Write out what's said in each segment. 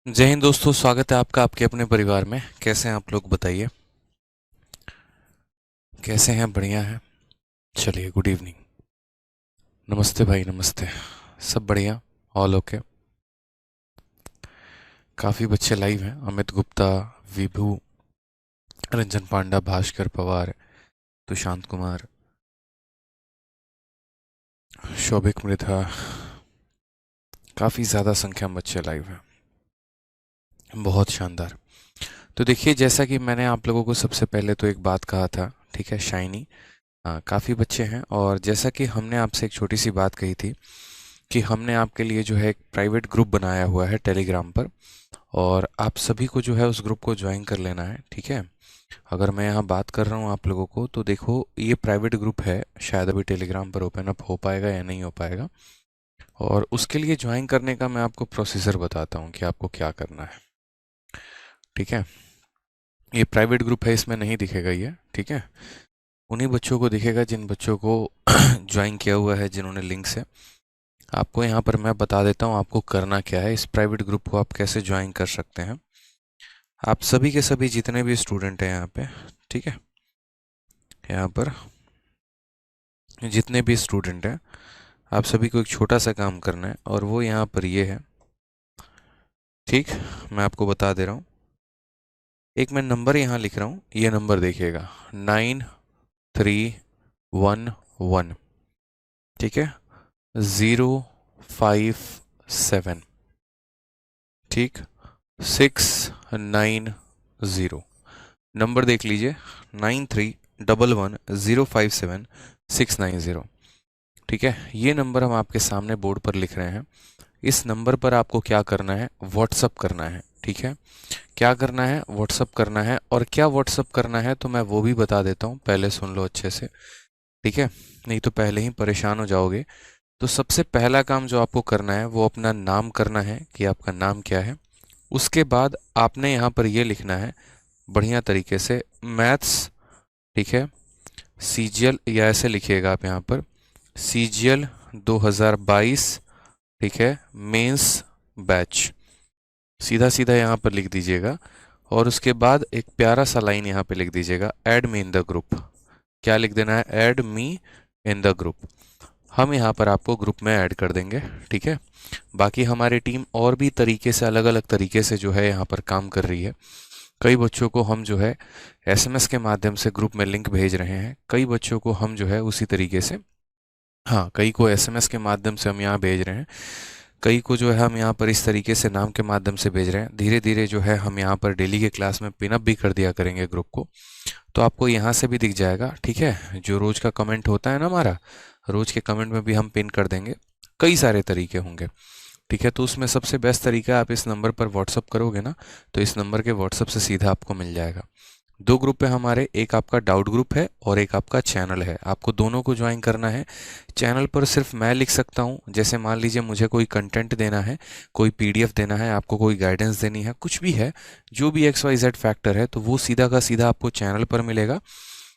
जय हिंद दोस्तों, स्वागत है आपका आपके अपने परिवार में। कैसे हैं आप लोग, बताइए। कैसे हैं? बढ़िया हैं। चलिए, गुड इवनिंग। नमस्ते भाई, नमस्ते। सब बढ़िया। All okay. काफ़ी बच्चे लाइव हैं। अमित गुप्ता, विभू, रंजन पांडा, भास्कर पवार, तुशांत कुमार, शोभिक मृधा। काफ़ी ज़्यादा संख्या में बच्चे लाइव हैं। बहुत शानदार। तो देखिए, जैसा कि मैंने आप लोगों को सबसे पहले तो एक बात कहा था, ठीक है, शाइनी। हाँ, काफ़ी बच्चे हैं। और जैसा कि हमने आपसे एक छोटी सी बात कही थी कि हमने आपके लिए जो है एक प्राइवेट ग्रुप बनाया हुआ है टेलीग्राम पर, और आप सभी को जो है उस ग्रुप को ज्वाइन कर लेना है, ठीक है। अगर मैं यहाँ बात कर रहा हूँ आप लोगों को, तो देखो ये प्राइवेट ग्रुप है, शायद अभी टेलीग्राम पर ओपन अप हो पाएगा या नहीं हो पाएगा। और उसके लिए ज्वाइन करने का मैं आपको प्रोसीजर बताता हूँ कि आपको क्या करना है, ठीक है। ये प्राइवेट ग्रुप है, इसमें नहीं दिखेगा ये, ठीक है। उन्हीं बच्चों को दिखेगा जिन बच्चों को ज्वाइन किया हुआ है, जिन्होंने लिंक से। आपको यहाँ पर मैं बता देता हूँ आपको करना क्या है, इस प्राइवेट ग्रुप को आप कैसे ज्वाइन कर सकते हैं। आप सभी के सभी जितने भी स्टूडेंट हैं यहाँ पे, ठीक है, यहाँ पर जितने भी स्टूडेंट हैं, आप सभी को एक छोटा सा काम करना है, और वो यहाँ पर ये है, ठीक। मैं आपको बता दे रहा हूँ। एक मैं नंबर यहाँ लिख रहा हूँ, ये नंबर देखिएगा, 9311, ठीक है, 057, ठीक, 690। नंबर देख लीजिए, 9311 057 690, ठीक है। ये नंबर हम आपके सामने बोर्ड पर लिख रहे हैं। इस नंबर पर आपको क्या करना है, व्हाट्सअप करना है, ठीक है। क्या करना है, व्हाट्सअप करना है। और क्या व्हाट्सअप करना है तो मैं वो भी बता देता हूँ, पहले सुन लो अच्छे से, ठीक है। नहीं तो पहले ही परेशान हो जाओगे। तो सबसे पहला काम जो आपको करना है वो अपना नाम करना है कि आपका नाम क्या है। उसके बाद आपने यहाँ पर ये लिखना है बढ़िया तरीके से, मैथ्स, ठीक है, सीजीएल, या ऐसे लिखिएगा आप यहाँ पर, सीजीएल 2022, ठीक है, मेंस बैच, सीधा सीधा यहाँ पर लिख दीजिएगा। और उसके बाद एक प्यारा सा लाइन यहाँ पे लिख दीजिएगा, add me in the group. क्या लिख देना है, add me in the group. हम यहाँ पर आपको ग्रुप में ऐड कर देंगे, ठीक है। बाकी हमारी टीम और भी तरीके से, अलग अलग तरीके से जो है यहाँ पर काम कर रही है। कई बच्चों को हम जो है एसएमएस के माध्यम से ग्रुप में लिंक भेज रहे हैं, कई बच्चों को हम जो है उसी तरीके से, हाँ, कई को एसएमएस के माध्यम से हम यहाँ भेज रहे हैं, कई को जो है हम यहाँ पर इस तरीके से नाम के माध्यम से भेज रहे हैं। धीरे धीरे जो है हम यहाँ पर डेली के क्लास में पिनअप भी कर दिया करेंगे ग्रुप को, तो आपको यहाँ से भी दिख जाएगा, ठीक है। जो रोज का कमेंट होता है ना हमारा, रोज के कमेंट में भी हम पिन कर देंगे। कई सारे तरीके होंगे, ठीक है। तो उसमें सबसे बेस्ट तरीका है, आप इस नंबर पर व्हाट्सअप करोगे ना, तो इस नंबर के व्हाट्सअप से सीधा आपको मिल जाएगा। दो ग्रुप है हमारे, एक आपका डाउट ग्रुप है और एक आपका चैनल है। आपको दोनों को ज्वाइन करना है। चैनल पर सिर्फ मैं लिख सकता हूँ, जैसे मान लीजिए मुझे कोई कंटेंट देना है, कोई पीडीएफ देना है, आपको कोई गाइडेंस देनी है, कुछ भी है, जो भी एक्स वाई जेड फैक्टर है, तो वो सीधा का सीधा आपको चैनल पर मिलेगा।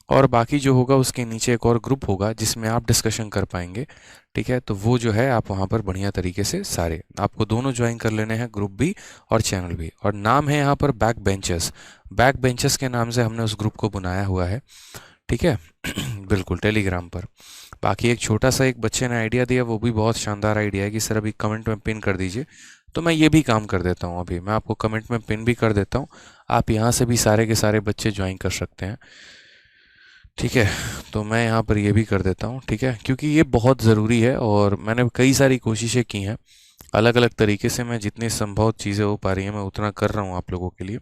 और बाकी जो होगा उसके नीचे एक और ग्रुप होगा जिसमें आप डिस्कशन कर पाएंगे, ठीक है। तो वो जो है आप वहाँ पर बढ़िया तरीके से, सारे आपको दोनों ज्वाइन कर लेने हैं, ग्रुप भी और चैनल भी। और नाम है यहाँ पर बैक बेंचर्स। बैक बेंचर्स के नाम से हमने उस ग्रुप को बनाया हुआ है, ठीक है। बिल्कुल, टेलीग्राम पर। बाकी एक छोटा सा एक बच्चे ने आइडिया दिया, वो भी बहुत शानदार आइडिया है कि सर अभी कमेंट में पिन कर दीजिए। तो मैं ये भी काम कर देता हूँ, अभी मैं आपको कमेंट में पिन भी कर देता हूँ। आप यहाँ से भी सारे के सारे बच्चे ज्वाइन कर सकते हैं, ठीक है। तो मैं यहाँ पर ये भी कर देता हूँ, ठीक है, क्योंकि ये बहुत ज़रूरी है और मैंने कई सारी कोशिशें की हैं, अलग अलग तरीके से मैं जितनी संभव चीज़ें हो पा रही हैं मैं उतना कर रहा हूँ आप लोगों के लिए,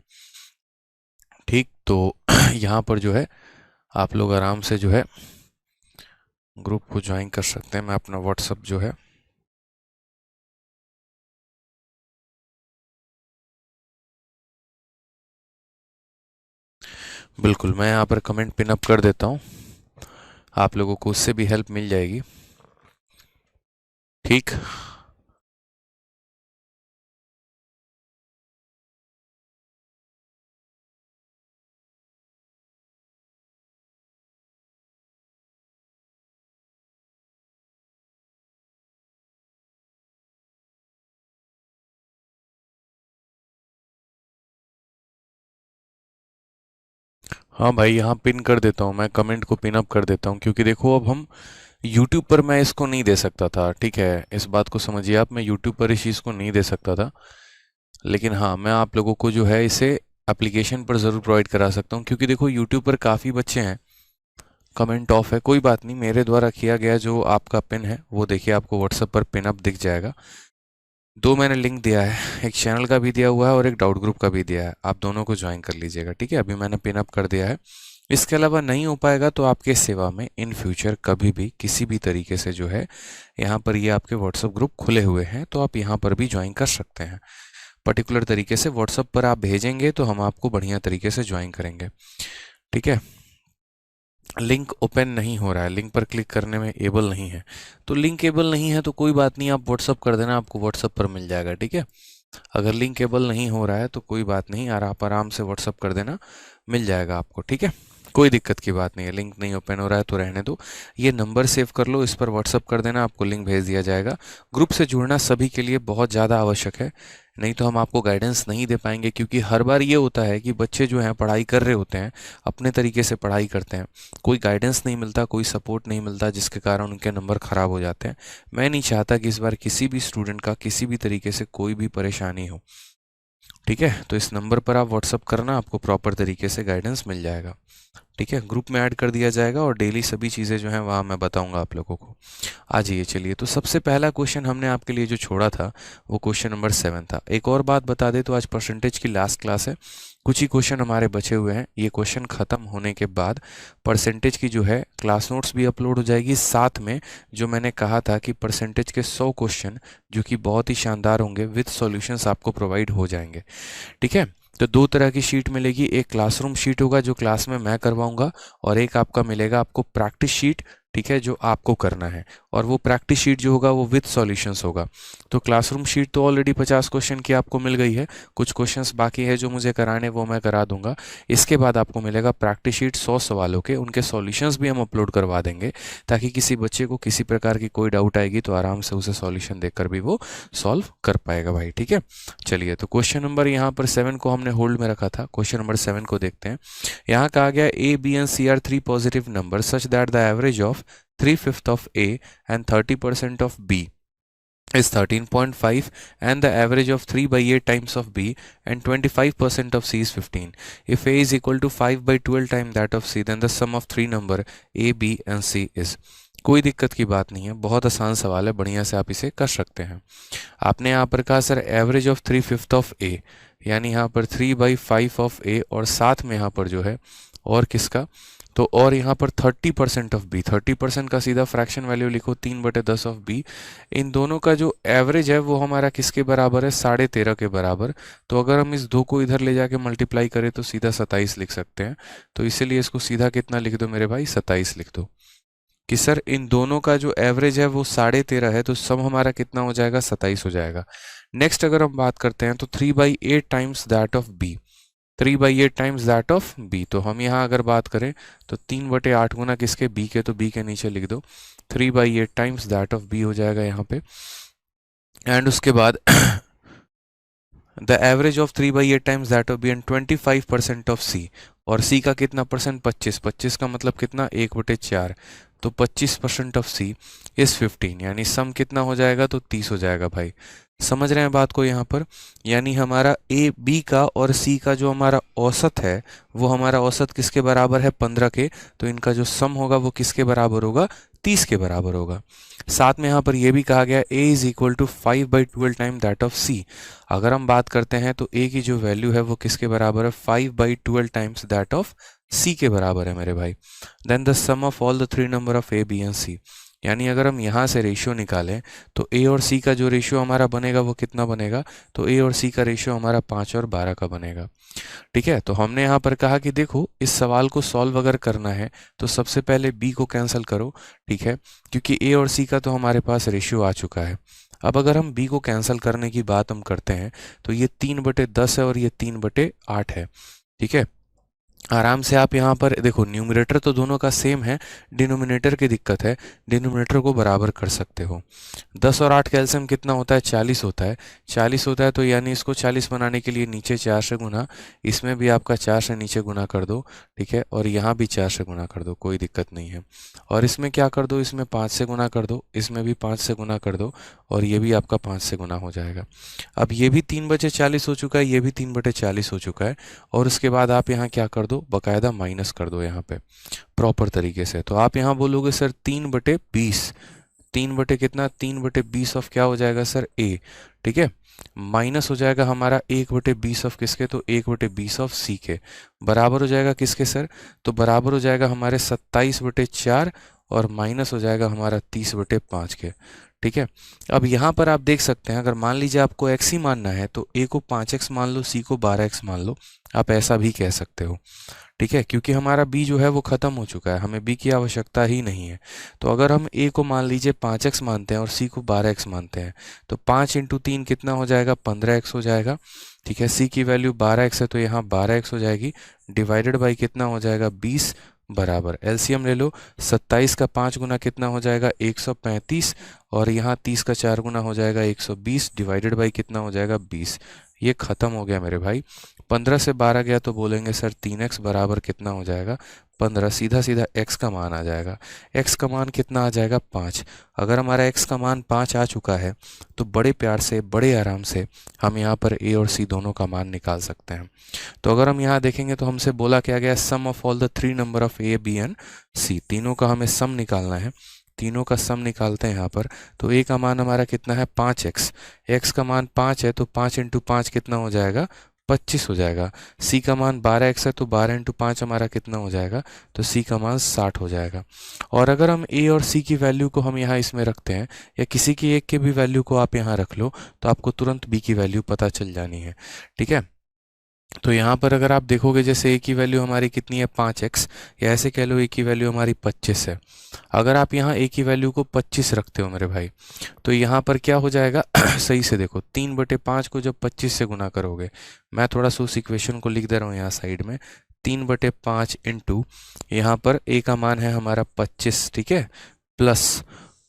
ठीक। तो यहाँ पर जो है आप लोग आराम से जो है ग्रुप को ज्वाइन कर सकते हैं। मैं अपना व्हाट्सअप जो है, बिल्कुल, मैं यहाँ पर कमेंट पिन अप कर देता हूँ, आप लोगों को उससे भी हेल्प मिल जाएगी, ठीक। हाँ भाई, यहाँ पिन कर देता हूँ, मैं कमेंट को पिन अप कर देता हूँ, क्योंकि देखो अब हम YouTube पर मैं इसको नहीं दे सकता था, ठीक है, इस बात को समझिए आप, मैं YouTube पर इस चीज़ को नहीं दे सकता था, लेकिन हाँ मैं आप लोगों को जो है इसे एप्लीकेशन पर ज़रूर प्रोवाइड करा सकता हूँ, क्योंकि देखो YouTube पर काफ़ी बच्चे हैं। कमेंट ऑफ है, कोई बात नहीं, मेरे द्वारा किया गया जो आपका पिन है वो देखिए आपको व्हाट्सएप पर पिन अप दिख जाएगा। दो मैंने लिंक दिया है, एक चैनल का भी दिया हुआ है और एक डाउट ग्रुप का भी दिया है, आप दोनों को ज्वाइन कर लीजिएगा, ठीक है। अभी मैंने पिन अप कर दिया है। इसके अलावा नहीं हो पाएगा तो आपके सेवा में इन फ्यूचर कभी भी किसी भी तरीके से जो है यहाँ पर ये आपके व्हाट्सएप ग्रुप खुले हुए हैं, तो आप यहाँ पर भी ज्वाइन कर सकते हैं। पर्टिकुलर तरीके से व्हाट्सएप पर आप भेजेंगे तो हम आपको बढ़िया तरीके से ज्वाइन करेंगे, ठीक है। लिंक ओपन नहीं हो रहा है, लिंक पर क्लिक करने में एबल नहीं है, तो लिंक एबल नहीं है तो कोई बात नहीं, आप व्हाट्सअप कर देना, आपको व्हाट्सअप पर मिल जाएगा, ठीक है। अगर लिंक एबल नहीं हो रहा है तो कोई बात नहीं यार, आप आराम से व्हाट्सअप कर देना, मिल जाएगा आपको, ठीक है। कोई दिक्कत की बात नहीं है, लिंक नहीं ओपन हो रहा है तो रहने दो। ये नंबर सेव कर लो, इस पर व्हाट्सअप कर देना, आपको लिंक भेज दिया जाएगा। ग्रुप से जुड़ना सभी के लिए बहुत ज़्यादा आवश्यक है, नहीं तो हम आपको गाइडेंस नहीं दे पाएंगे, क्योंकि हर बार ये होता है कि बच्चे जो हैं पढ़ाई कर रहे होते हैं, अपने तरीके से पढ़ाई करते हैं, कोई गाइडेंस नहीं मिलता, कोई सपोर्ट नहीं मिलता, जिसके कारण उनके नंबर ख़राब हो जाते हैं। मैं नहीं चाहता कि इस बार किसी भी स्टूडेंट का किसी भी तरीके से कोई भी परेशानी हो, ठीक है। तो इस नंबर पर आप व्हाट्सअप करना, आपको प्रॉपर तरीके से गाइडेंस मिल जाएगा, ठीक है। ग्रुप में ऐड कर दिया जाएगा और डेली सभी चीज़ें जो हैं वहाँ मैं बताऊंगा आप लोगों को। आ जाइए, चलिए, तो सबसे पहला क्वेश्चन हमने आपके लिए जो छोड़ा था वो क्वेश्चन नंबर 7 था। एक और बात बता दे तो आज परसेंटेज की लास्ट क्लास है, कुछ ही क्वेश्चन हमारे बचे हुए हैं। ये क्वेश्चन ख़त्म होने के बाद परसेंटेज की जो है क्लास नोट्स भी अपलोड हो जाएगी, साथ में जो मैंने कहा था कि परसेंटेज के 100 क्वेश्चन जो कि बहुत ही शानदार होंगे विद सॉल्यूशंस आपको प्रोवाइड हो जाएंगे, ठीक है। तो दो तरह की शीट मिलेगी, एक क्लासरूम शीट होगा जो क्लास में मैं करवाऊंगा, और एक आपका मिलेगा आपको प्रैक्टिस शीट, ठीक है, जो आपको करना है। और वो प्रैक्टिस शीट जो होगा वो विद सॉल्यूशंस होगा। तो क्लासरूम शीट तो ऑलरेडी 50 क्वेश्चन की आपको मिल गई है, कुछ क्वेश्चंस बाकी है जो मुझे कराने, वो मैं करा दूंगा। इसके बाद आपको मिलेगा प्रैक्टिस शीट 100 सवालों के, उनके सॉल्यूशंस भी हम अपलोड करवा देंगे, ताकि किसी बच्चे को किसी प्रकार की कोई डाउट आएगी तो आराम से उसे सॉल्यूशन देखकर भी वो सॉल्व कर पाएगा भाई, ठीक है। चलिए, तो क्वेश्चन नंबर यहाँ पर 7 को हमने होल्ड में रखा था, क्वेश्चन नंबर 7 को देखते हैं। यहाँ कहा गया A B and C are 3 positive number such that the average of 3/5 of A and 30% of B is 13.5 and the average of 3 by 8 times of B and 25% of C is 15. If A is equal to 5 by 12 times that of C, then the sum of three number A, B and C is. कोई दिक्कत की बात नहीं है, बहुत आसान सवाल है, बढ़िया से आप इसे कर सकते हैं। आपने यहाँ पर कहा sir average of 3/5 of A, यानी यहाँ पर 3/5 ऑफ A, और साथ में यहाँ पर जो है और किसका, तो और यहाँ पर 30% ऑफ बी, 30% का सीधा फ्रैक्शन वैल्यू लिखो, 3/10 ऑफ बी। इन दोनों का जो एवरेज है वो हमारा किसके बराबर है, 13.5 के बराबर। तो अगर हम इस 2 को इधर ले जाके मल्टीप्लाई करें तो सीधा 27 लिख सकते हैं। तो इसीलिए इसको सीधा कितना लिख दो मेरे भाई, 27 लिख दो कि सर इन दोनों का जो एवरेज है वो 13.5 है, तो सम हमारा कितना हो जाएगा, 27 हो जाएगा। नेक्स्ट अगर हम बात करते हैं तो 3/8 times that of B, 3/8 times that of B. तो हम यहाँ अगर बात करें तो 3/8 गुना किसके, बी के, तो बी के नीचे लिख दो 3/8 टाइम्स दैट ऑफ बी हो जाएगा यहाँ पे। एंड उसके बाद the average of 3/8 times that of B and 25% of C, और सी का कितना परसेंट, 25, 25 का मतलब कितना, 1/4, तो 25% ऑफ सी इज 15, यानी सम कितना हो जाएगा, तो 30 हो जाएगा भाई। समझ रहे हैं बात को यहाँ पर, यानी हमारा ए बी का और सी का जो हमारा औसत है वो हमारा औसत किसके बराबर है, 15 के, तो इनका जो सम होगा वो किसके बराबर होगा, 30 के बराबर होगा। साथ में यहाँ पर यह भी कहा गया a is equal to 5/12 time that of c। अगर हम बात करते हैं तो a की जो वैल्यू है वो किसके बराबर है, 5/12 टाइम्स दैट ऑफ c के बराबर है मेरे भाई। Then the sum of all the 3 number of a, b and c, यानी अगर हम यहाँ से रेशियो निकालें तो a और c का जो रेशियो हमारा बनेगा वो कितना बनेगा, तो a और c का रेशियो हमारा 5 और 12 का बनेगा, ठीक है। तो हमने यहाँ पर कहा कि देखो इस सवाल को सॉल्व अगर करना है तो सबसे पहले b को कैंसिल करो, ठीक है, क्योंकि a और c का तो हमारे पास रेशियो आ चुका है। अब अगर हम b को कैंसिल करने की बात हम करते हैं तो ये 3/10 है और ये 3/8 है, ठीक है। आराम से आप यहाँ पर देखो, न्यूमरेटर तो दोनों का सेम है, डिनोमिनेटर की दिक्कत है, डिनोमिनेटर को बराबर कर सकते हो। 10 और 8 का एलसीएम कितना होता है? 40 होता है। 40 होता है तो यानी इसको 40 बनाने के लिए नीचे 4 से गुना, इसमें भी आपका 4 से नीचे गुना कर दो, ठीक है, और यहाँ भी 4 से गुना कर दो, कोई दिक्कत नहीं है। और इसमें क्या कर दो, इसमें 5 से गुना कर दो, इसमें भी 5 से गुना कर दो, और ये भी आपका 5 से गुना हो जाएगा। अब ये भी 3/40 हो चुका है, ये भी 3/40 हो चुका है। और उसके बाद आप यहाँ क्या कर दो, बाकायदा माइनस कर दो यहाँ पे प्रॉपर तरीके से। तो आप यहाँ बोलोगे सर 3/20, 3 बटे कितना, 3/20 ऑफ क्या हो जाएगा सर? ए, ठीक है। माइनस हो जाएगा हमारा 1/20 ऑफ किसके? तो 1/20 ऑफ सी के। बराबर हो जाएगा किसके सर? तो बराबर हो जाएगा हमारे 27/4, और माइनस हो जाएगा हमारा 30/5 के, ठीक है। अब यहाँ पर आप देख सकते हैं, अगर मान लीजिए आपको x ही मानना है तो a को 5x मान लो, c को 12x मान लो, आप ऐसा भी कह सकते हो, ठीक है, क्योंकि हमारा b जो है वो ख़त्म हो चुका है, हमें b की आवश्यकता ही नहीं है। तो अगर हम a को मान लीजिए 5x मानते हैं और c को 12x मानते हैं, तो 5 × 3 कितना हो जाएगा? 15x हो जाएगा, ठीक है। c की वैल्यू 12x है तो यहाँ 12x हो जाएगी, डिवाइडेड बाई कितना हो जाएगा? 20, बराबर एलसीएम ले लो। 27 का 5 गुना कितना हो जाएगा? 135, और यहाँ 30 का 4 गुना हो जाएगा 120, डिवाइडेड बाई कितना हो जाएगा? 20। ये खत्म हो गया मेरे भाई। 15 से 12 गया तो बोलेंगे सर 3x बराबर कितना हो जाएगा? 15। सीधा सीधा x का मान आ जाएगा। x का मान कितना आ जाएगा? 5। अगर हमारा x का मान 5 आ चुका है तो बड़े प्यार से, बड़े आराम से हम यहाँ पर a और c दोनों का मान निकाल सकते हैं। तो अगर हम यहाँ देखेंगे तो हमसे बोला क्या गया? Sum of all the 3 number of a, b and c, तीनों का हमें सम निकालना है। तीनों का सम निकालते हैं यहाँ पर। तो a का मान हमारा कितना है? 5x। x का मान 5 है तो 5 × 5 कितना हो जाएगा? 25 हो जाएगा। c का मान 12x है तो 12 × 5 हमारा कितना हो जाएगा? तो c का मान 60 हो जाएगा। और अगर हम a और c की वैल्यू को हम यहाँ इसमें रखते हैं, या किसी की एक के भी वैल्यू को आप यहाँ रख लो, तो आपको तुरंत b की वैल्यू पता चल जानी है, ठीक है। तो यहाँ पर अगर आप देखोगे, जैसे a की वैल्यू हमारी कितनी है? 5x, या ऐसे कह लो a की वैल्यू हमारी 25 है। अगर आप यहाँ a की वैल्यू को 25 रखते हो मेरे भाई, तो यहाँ पर क्या हो जाएगा? सही से देखो, 3/5 को जब 25 से गुना करोगे, मैं थोड़ा सा उस इक्वेशन को लिख दे रहा हूँ यहाँ साइड में, 3/5 इंटू यहाँ पर a का मान है हमारा 25, ठीक है, प्लस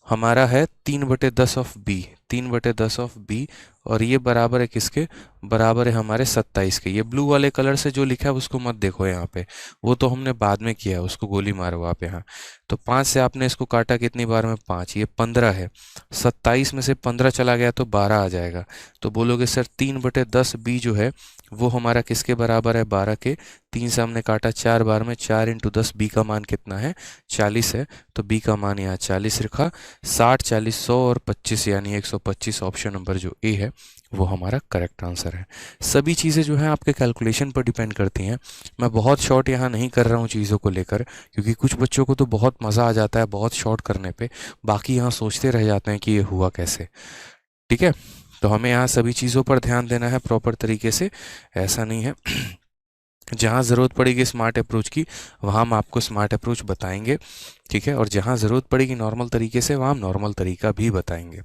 हमारा है 3/10 ऑफ b, 3/10 ऑफ b, और ये बराबर है किसके? बराबर है हमारे 27 के। ये ब्लू वाले कलर से जो लिखा है उसको मत देखो यहाँ पे, वो तो हमने बाद में किया है, उसको गोली मारो आप यहाँ। तो 5 से आपने इसको काटा कितनी बार में? 5, ये 15 है। 27 में से 15 चला गया तो 12 आ जाएगा। तो बोलोगे सर 3/10 b जो है वो हमारा किसके बराबर है? 12 के। 3 से हमने काटा 4 बार में, 4 × 10, b का मान कितना है? 40 है, तो b का मान यहाँ 40 रखा। 60, 40, 100 और 25 यानी 125, ऑप्शन नंबर जो ए है वो हमारा करेक्ट आंसर है। सभी चीज़ें जो हैं आपके कैलकुलेशन पर डिपेंड करती हैं। मैं बहुत शॉर्ट यहाँ नहीं कर रहा हूँ चीज़ों को लेकर, क्योंकि कुछ बच्चों को तो बहुत मज़ा आ जाता है बहुत शॉर्ट करने पे, बाकी यहाँ सोचते रह जाते हैं कि ये हुआ कैसे, ठीक है। तो हमें यहाँ सभी चीज़ों पर ध्यान देना है प्रॉपर तरीके से, ऐसा नहीं है। जहाँ ज़रूरत पड़ेगी स्मार्ट अप्रोच की, वहाँ हम आपको स्मार्ट अप्रोच बताएंगे, ठीक है, और जहाँ ज़रूरत पड़ेगी नॉर्मल तरीके से, वहाँ हम नॉर्मल तरीका भी बताएंगे,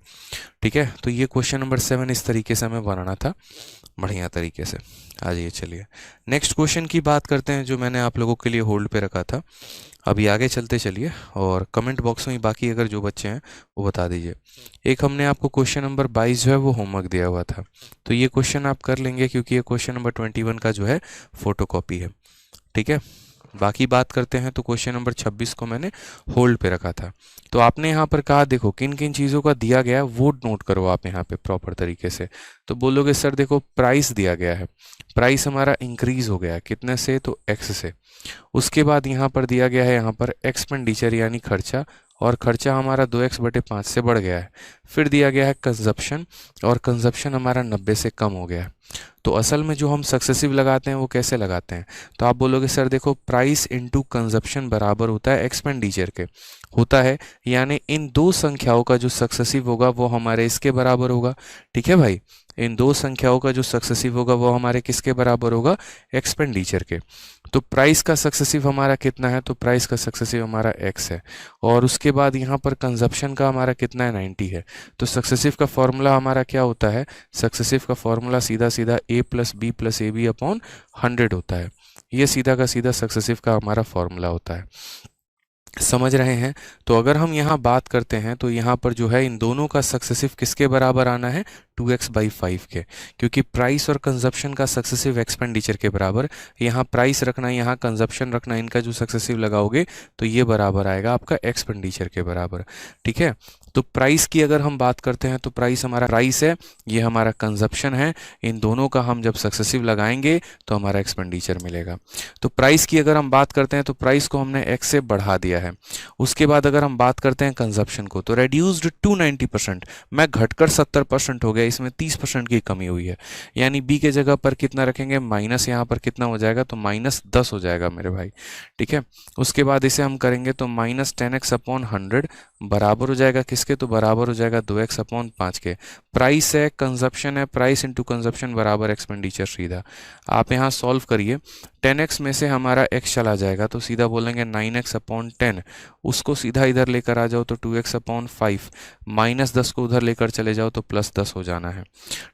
ठीक है। तो ये क्वेश्चन नंबर 7 इस तरीके से हमें बनाना था, बढ़िया तरीके से। आ जाइए, चलिए नेक्स्ट क्वेश्चन की बात करते हैं, जो मैंने आप लोगों के लिए होल्ड पे रखा था। अभी आगे चलते चलिए, और कमेंट बॉक्स में बाकी अगर जो बच्चे हैं वो बता दीजिए। एक हमने आपको क्वेश्चन नंबर 22 जो है वो होमवर्क दिया हुआ था, तो ये क्वेश्चन आप कर लेंगे, क्योंकि ये क्वेश्चन नंबर 21 का जो है फोटोकॉपी है, ठीक है। बाकी बात करते हैं, तो क्वेश्चन नंबर 26 को मैंने होल्ड पे रखा था। तो आपने यहाँ पर कहा, देखो किन किन चीज़ों का दिया गया है वो नोट करो आप यहाँ पे प्रॉपर तरीके से। तो बोलोगे सर देखो प्राइस दिया गया है, प्राइस हमारा इंक्रीज हो गया है, कितने से? तो x से। उसके बाद यहाँ पर दिया गया है यहाँ पर एक्सपेंडिचर यानी खर्चा, और खर्चा हमारा 2x/5 से बढ़ गया है। फिर दिया गया है कंजप्शन, और कंजप्शन हमारा 90 से कम हो गया है। तो असल में जो हम सक्सेसिव लगाते हैं वो कैसे लगाते हैं? तो आप बोलोगे सर देखो प्राइस इंटू कंजप्शन बराबर होता है एक्सपेंडिचर के, होता है, यानी इन दो संख्याओं का जो सक्सेसिव होगा वो हमारे इसके बराबर होगा, ठीक है भाई। इन दो संख्याओं का जो सक्सेसिव होगा वो हमारे किसके बराबर होगा? एक्सपेंडिचर के। तो प्राइस का सक्सेसिव हमारा कितना है? तो प्राइस का सक्सेसिव हमारा x है, और उसके बाद यहाँ पर कंजप्शन का हमारा कितना है? 90 है। तो सक्सेसिव का फॉर्मूला हमारा क्या होता है? सक्सेसिव का फॉर्मूला सीधा सीधा a + b + ab/100 होता है, ये सीधा का सीधा सक्सेसिव का हमारा फॉर्मूला होता है। समझ रहे हैं? तो अगर हम यहाँ बात करते हैं तो यहाँ पर जो है इन दोनों का सक्सेसिव किसके बराबर आना है, 2x/5 के, क्योंकि प्राइस और कंजप्शन का सक्सेसिव एक्सपेंडिचर के बराबर। यहाँ प्राइस रखना, यहाँ कंजप्शन रखना, इनका जो सक्सेसिव लगाओगे तो ये बराबर आएगा आपका एक्सपेंडिचर के बराबर। ठीक है, तो प्राइस की अगर हम बात करते हैं तो प्राइस हमारा प्राइस है, ये हमारा कंजप्शन है, इन दोनों का हम जब सक्सेसिव लगाएंगे तो हमारा एक्सपेंडिचर मिलेगा। तो प्राइस की अगर हम बात करते हैं तो प्राइस को हमने x से बढ़ा दिया है। उसके बाद अगर हम बात करते हैं कंजप्शन को, तो रेड्यूस्ड टू 90%, मैं घटकर 70% हो गया, इसमें 30% की कमी हुई है। यानी b के जगह पर कितना रखेंगे, माइनस, यहाँ पर कितना हो जाएगा, तो -10 हो जाएगा मेरे भाई। ठीक है, उसके बाद इसे हम करेंगे तो -10x/100 बराबर हो जाएगा किसके, तो बराबर हो जाएगा 2x/5 के। प्राइस है, कंजप्शन है, प्राइस इंटू कंजप्शन बराबर एक्सपेंडिचर। सीधा आप यहाँ सॉल्व करिए, 10x में से हमारा x चला जाएगा तो सीधा बोलेंगे 9x/10, उसको सीधा इधर लेकर आ जाओ तो 2x/5, -10 को उधर लेकर चले जाओ तो +10 हो जाना है।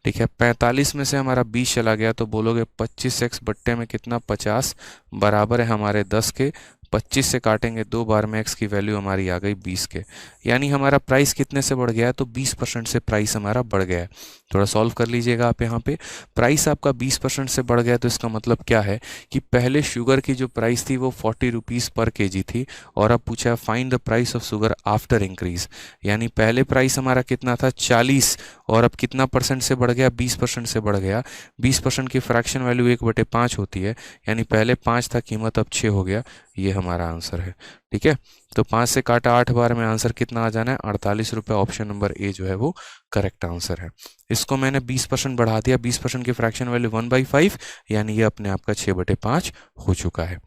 ठीक है, 45 में से हमारा 20 चला गया तो बोलोगे 25x बट्टे में कितना, 50 बराबर है हमारे 10 के। 25 से काटेंगे 2 बार में x की वैल्यू हमारी आ गई 20 के। यानी हमारा प्राइस कितने से बढ़ गया है, तो 20% से प्राइस हमारा बढ़ गया है। थोड़ा सॉल्व कर लीजिएगा आप यहाँ पे, प्राइस आपका 20% से बढ़ गया, तो इसका मतलब क्या है कि पहले शुगर की जो प्राइस थी वो 40 रुपीज़ पर केजी थी, और अब पूछा है find the price of sugar after increase. यानी पहले प्राइस हमारा कितना था, 40, और अब कितना परसेंट से बढ़ गया, 20% से बढ़ गया। 20% की फ्रैक्शन वैल्यू 1/5 होती है, यानी पहले 5 था, कीमत अब 6 हो गया। ये हमारा आंसर है। ठीक है, तो 5 से काटा 8 बार में आंसर कितना आ जाना है, 48 रुपये। ऑप्शन नंबर ए जो है वो करेक्ट आंसर है। इसको मैंने 20% बढ़ा दिया, 20% की फ्रैक्शन वैल्यू 1/5, यानी ये अपने आप का 6/5 हो चुका है।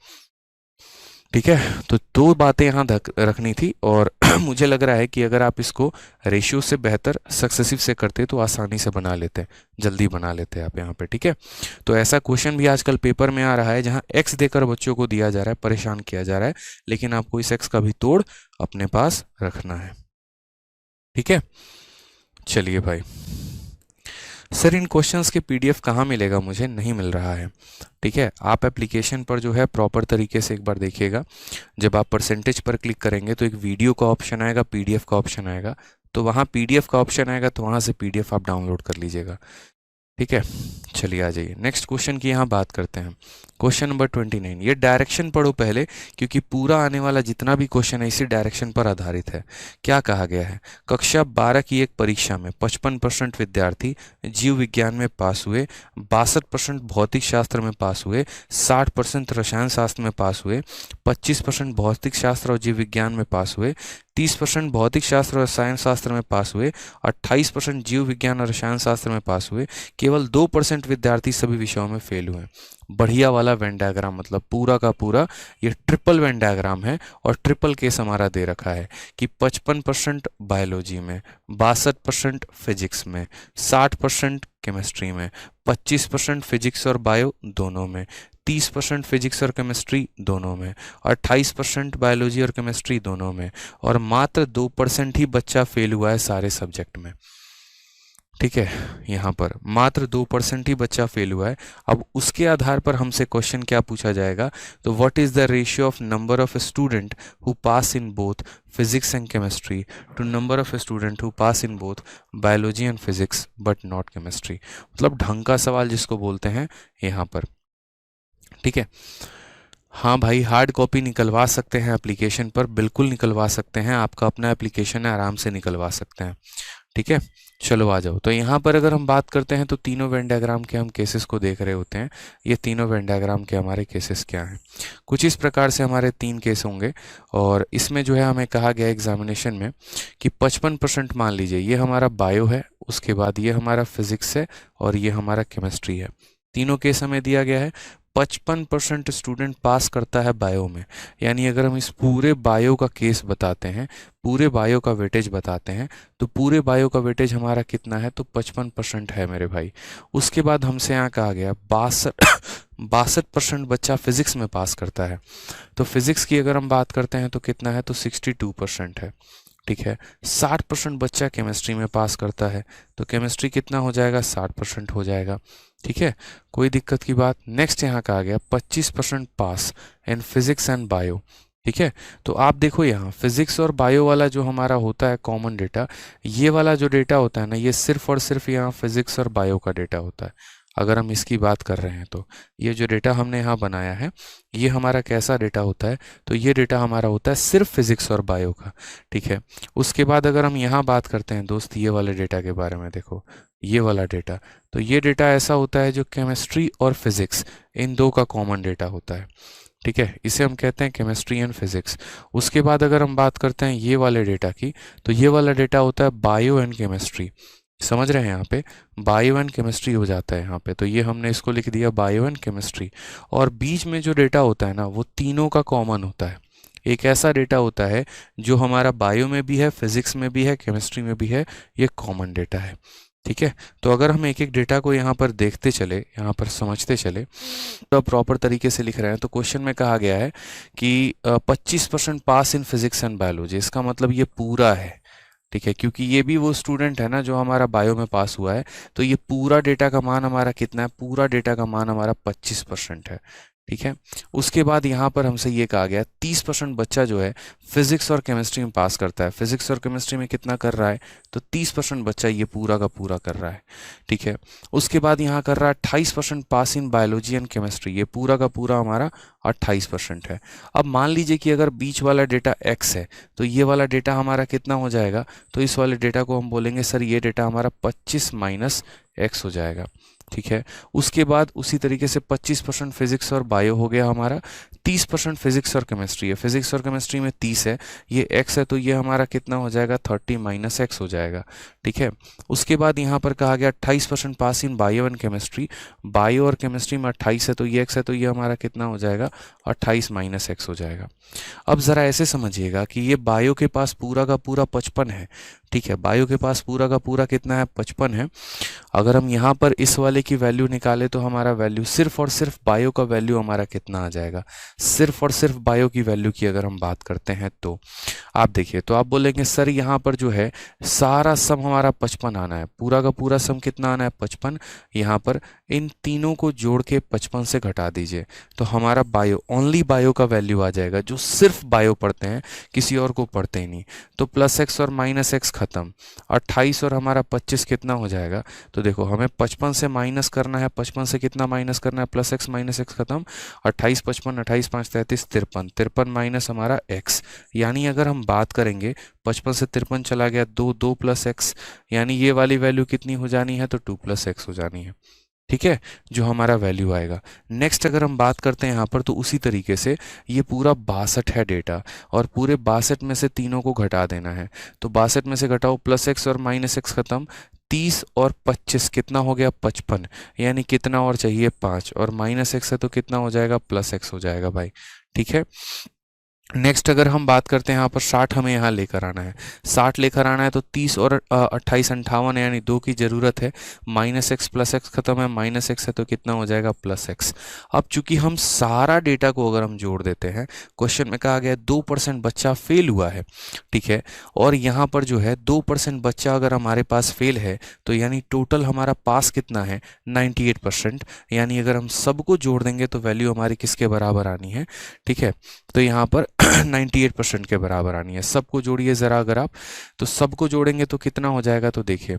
ठीक है, तो दो बातें यहाँ रखनी थी, और मुझे लग रहा है कि अगर आप इसको रेशियो से बेहतर सक्सेसिव से करते तो आसानी से बना लेते, जल्दी बना लेते आप यहाँ पे। ठीक है, तो ऐसा क्वेश्चन भी आजकल पेपर में आ रहा है जहाँ x देकर बच्चों को दिया जा रहा है, परेशान किया जा रहा है, लेकिन आपको इस x का भी तोड़ अपने पास रखना है। ठीक है, चलिए भाई। सर इन क्वेश्चंस के पीडीएफ कहाँ मिलेगा, मुझे नहीं मिल रहा है। ठीक है, आप एप्लीकेशन पर जो है प्रॉपर तरीके से एक बार देखिएगा। जब आप परसेंटेज पर क्लिक करेंगे तो एक वीडियो का ऑप्शन आएगा, पीडीएफ का ऑप्शन आएगा, तो वहाँ पीडीएफ का ऑप्शन आएगा, तो वहाँ से पीडीएफ आप डाउनलोड कर लीजिएगा। ठीक है, चलिए आ जाइए नेक्स्ट क्वेश्चन की यहाँ बात करते हैं। क्वेश्चन नंबर 29, ये डायरेक्शन पढ़ो पहले, क्योंकि पूरा आने वाला जितना भी क्वेश्चन है इसी डायरेक्शन पर आधारित है। क्या कहा गया है, कक्षा 12 की एक परीक्षा में 55% विद्यार्थी जीव विज्ञान में पास हुए, 62% भौतिक शास्त्र में पास हुए, 60% रसायन शास्त्र में पास हुए, 25% भौतिक शास्त्र और जीव विज्ञान में पास हुए, 30% भौतिक शास्त्र और रसायन शास्त्र में पास हुए, 28% जीव विज्ञान और रसायन शास्त्र में पास हुए, केवल 2% विद्यार्थी सभी विषयों में फेल हुए। बढ़िया वाला वेन डायग्राम, मतलब पूरा का पूरा ये ट्रिपल वेन डायग्राम है, और ट्रिपल केस हमारा दे रखा है कि 55% बायोलॉजी में, 62% फिजिक्स में, 60% केमिस्ट्री में, 25% फिजिक्स और बायो दोनों में, 30% फिजिक्स और केमिस्ट्री दोनों में, 28% बायोलॉजी और केमिस्ट्री दोनों में, और मात्र 2% ही बच्चा फेल हुआ है सारे सब्जेक्ट में। ठीक है, यहाँ पर मात्र 2% ही बच्चा फेल हुआ है। अब उसके आधार पर हमसे क्वेश्चन क्या पूछा जाएगा, तो what is the ratio of number of student who pass in both physics and chemistry to number of student who pass in both biology and physics but not chemistry. मतलब ढंग का सवाल जिसको बोलते हैं यहाँ पर। ठीक है, हाँ भाई, हार्ड कॉपी निकलवा सकते हैं एप्लीकेशन पर, बिल्कुल निकलवा सकते हैं, आपका अपना एप्लीकेशन है, आराम से निकलवा सकते हैं। ठीक है, चलो आ जाओ। तो यहाँ पर अगर हम बात करते हैं तो तीनों वेन डायग्राम के हम केसेस को देख रहे होते हैं। ये तीनों वेन डायग्राम के हमारे केसेस क्या हैं, कुछ इस प्रकार से हमारे 3 केस होंगे, और इसमें जो है हमें कहा गया एग्जामिनेशन में कि 55% मान लीजिए ये हमारा बायो है, उसके बाद ये हमारा फिजिक्स है, और ये हमारा केमिस्ट्री है। तीनों केस हमें दिया गया है। 55% स्टूडेंट पास करता है बायो में, यानी अगर हम इस पूरे बायो का केस बताते हैं, पूरे बायो का वेटेज बताते हैं, तो पूरे बायो का वेटेज हमारा कितना है, तो 55% है मेरे भाई। उसके बाद हमसे यहाँ कहा गया 62% बच्चा फिजिक्स में पास करता है, तो फिजिक्स की अगर हम बात करते हैं तो कितना है, तो 62% है। ठीक है। 60% बच्चा केमिस्ट्री में पास करता है, तो केमिस्ट्री कितना हो जाएगा, 60% हो जाएगा। ठीक है, कोई दिक्कत की बात। नेक्स्ट यहाँ का आ गया 25% पास इन फिजिक्स एंड बायो। ठीक है, तो आप देखो यहाँ फिजिक्स और बायो वाला जो हमारा होता है कॉमन डेटा, ये वाला जो डेटा होता है ना, ये सिर्फ और सिर्फ यहाँ फिजिक्स और बायो का डेटा होता है। अगर हम इसकी बात कर रहे हैं तो ये जो डेटा हमने यहाँ बनाया है, ये हमारा कैसा डेटा होता है, तो ये डेटा हमारा होता है सिर्फ फिजिक्स और बायो का। ठीक है, उसके बाद अगर हम यहाँ बात करते हैं दोस्त ये वाले डेटा के बारे में, देखो ये वाला डेटा, तो ये डेटा ऐसा होता है जो केमिस्ट्री और फिजिक्स इन दो का कॉमन डेटा होता है। ठीक है, इसे हम कहते हैं केमिस्ट्री एंड फिजिक्स। उसके बाद अगर हम बात करते हैं ये वाले डेटा की, तो ये वाला डेटा होता है बायो एंड केमिस्ट्री। समझ रहे हैं, यहाँ पे बायो एंड केमिस्ट्री हो जाता है यहाँ पे, तो ये हमने इसको लिख दिया बायो एंड केमिस्ट्री। और बीच में जो डेटा होता है ना, वो तीनों का कॉमन होता है। एक ऐसा डेटा होता है जो हमारा बायो में भी है, फिजिक्स में भी है, केमिस्ट्री में भी है, ये कॉमन डेटा है। ठीक है, तो अगर हम एक एक डेटा को यहाँ पर देखते चले, यहाँ पर समझते चले, तो प्रॉपर तरीके से लिख रहे हैं, तो क्वेश्चन में कहा गया है कि 25% पास इन फिजिक्स एंड बायोलॉजी, इसका मतलब ये पूरा है। ठीक है, क्योंकि ये भी वो स्टूडेंट है ना जो हमारा बायो में पास हुआ है, तो ये पूरा डेटा का मान हमारा कितना है, पूरा डेटा का मान हमारा 25% है। ठीक है, उसके बाद यहाँ पर हमसे ये कहा गया 30% बच्चा जो है फिजिक्स और केमिस्ट्री में पास करता है। फिजिक्स और केमिस्ट्री में कितना कर रहा है, तो 30% बच्चा ये पूरा का पूरा कर रहा है। ठीक है, उसके बाद यहाँ कर रहा है 28% पास इन बायोलॉजी एंड केमिस्ट्री, ये पूरा का पूरा हमारा 28% है। अब मान लीजिए कि अगर बीच वाला डेटा x है, तो ये वाला डेटा हमारा कितना हो जाएगा, तो इस वाले डेटा को हम बोलेंगे सर ये डेटा हमारा 25 माइनस x हो जाएगा। ठीक है, उसके बाद उसी तरीके से 25% फिजिक्स और बायो हो गया हमारा, 30% फिजिक्स और केमिस्ट्री है, फिजिक्स और केमिस्ट्री में 30 है, ये x है, तो ये हमारा कितना हो जाएगा, 30 माइनस एक्स हो जाएगा। ठीक है, उसके बाद यहाँ पर कहा गया 28% पास इन बायो एंड केमिस्ट्री, बायो और केमिस्ट्री में 28 है, तो ये x है, तो ये हमारा कितना हो जाएगा, 28 माइनस एक्स हो जाएगा। अब ज़रा ऐसे समझिएगा कि ये बायो के पास पूरा का पूरा 55 है। ठीक है, बायो के पास पूरा का पूरा कितना है, 55 है। अगर हम यहाँ पर इस वाले की वैल्यू निकालें, तो हमारा वैल्यू सिर्फ और सिर्फ बायो का वैल्यू हमारा कितना आ जाएगा, सिर्फ और सिर्फ बायो की वैल्यू की अगर हम बात करते हैं, तो आप देखिए, तो आप बोलेंगे सर यहाँ पर जो है सारा सम हमारा 55 आना है, पूरा का पूरा सम कितना आना है, 55। यहाँ पर इन तीनों को जोड़ के 55 से घटा दीजिए, तो हमारा बायो, ओनली बायो का वैल्यू आ जाएगा, जो सिर्फ बायो पढ़ते हैं, किसी और को पढ़ते ही नहीं। तो प्लस एक्स और माइनस एक्स खत्म, 28 और हमारा 25 कितना हो जाएगा, तो देखो हमें 55 से माइनस करना है, 55 से कितना माइनस करना है, प्लस एक्स माइनस एक्स खत्म, 28 55, 28 5 33, 53, 53 माइनस हमारा एक्स, यानी अगर हम बात करेंगे 55 से 53 चला गया, 2 2 प्लस एक्स, यानी ये वाली वैल्यू कितनी हो जानी है, तो 2 प्लस एक्स हो जानी है। ठीक है, जो हमारा वैल्यू आएगा। नेक्स्ट अगर हम बात करते हैं यहाँ पर, तो उसी तरीके से ये पूरा 62 है डेटा, और पूरे 62 में से तीनों को घटा देना है, तो 62 में से घटाओ, प्लस एक्स और माइनस एक्स खत्म, 30 और 25 कितना हो गया, 55, यानी कितना और चाहिए, 5, और माइनस एक्स है तो कितना हो जाएगा, प्लस एक्स हो जाएगा भाई। ठीक है, नेक्स्ट अगर हम बात करते हैं यहाँ पर 60 हमें यहाँ लेकर आना है, 60 लेकर आना है, तो 30 और 28 58, यानी 2 की ज़रूरत है, माइनस एक्स प्लस एक्स खत्म है, माइनस एक्स है तो कितना हो जाएगा, प्लस एक्स। अब चूंकि हम सारा डेटा को अगर हम जोड़ देते हैं, क्वेश्चन में कहा गया 2% बच्चा फेल हुआ है। ठीक है, और यहाँ पर जो है 2% बच्चा अगर हमारे पास फेल है, तो यानी टोटल हमारा पास कितना है, 98%, यानी अगर हम सबको जोड़ देंगे तो वैल्यू हमारी किसके बराबर आनी है। ठीक है, तो यहाँ पर 98% के बराबर आनी है। सबको जोड़िए ज़रा, अगर आप तो सबको जोड़ेंगे तो कितना हो जाएगा, तो देखिए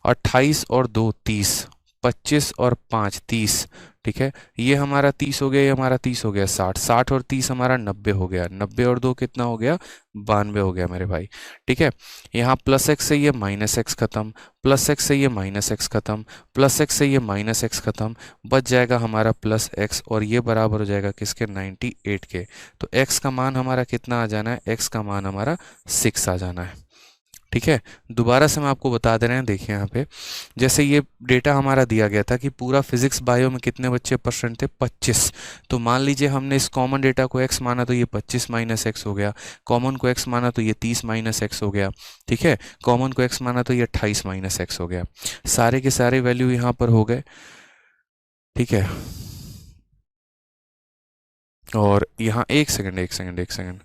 28 और 2 30, 25 और 5 30। ठीक है, ये हमारा 30 हो गया, ये हमारा 30 हो गया, 60, 60 और 30 हमारा 90 हो गया, 90 और 2 कितना हो गया, 92 हो गया मेरे भाई। ठीक है, यहाँ प्लस एक्स से ये माइनस एक्स खत्म, प्लस एक्स से ये माइनस एक्स खत्म, प्लस एक्स से ये माइनस एक्स खत्म, बच जाएगा हमारा प्लस एक्स, और ये बराबर हो जाएगा किसके, 98 के। तो एक्स का मान हमारा कितना आ जाना है, एक्स का मान हमारा 6 आ जाना है। ठीक है, दोबारा से हम आपको बता दे रहे हैं, देखिए यहाँ पे जैसे ये डेटा हमारा दिया गया था कि पूरा फिजिक्स बायो में कितने बच्चे परसेंट थे, 25। तो मान लीजिए हमने इस कॉमन डेटा को x माना, तो ये 25 माइनस एक्स हो गया, कॉमन को x माना तो ये 30 माइनस एक्स हो गया। ठीक है, कॉमन को x माना तो ये 28 माइनस एक्स हो गया। सारे के सारे वैल्यू यहाँ पर हो गए। ठीक है, और यहाँ एक सेकंड,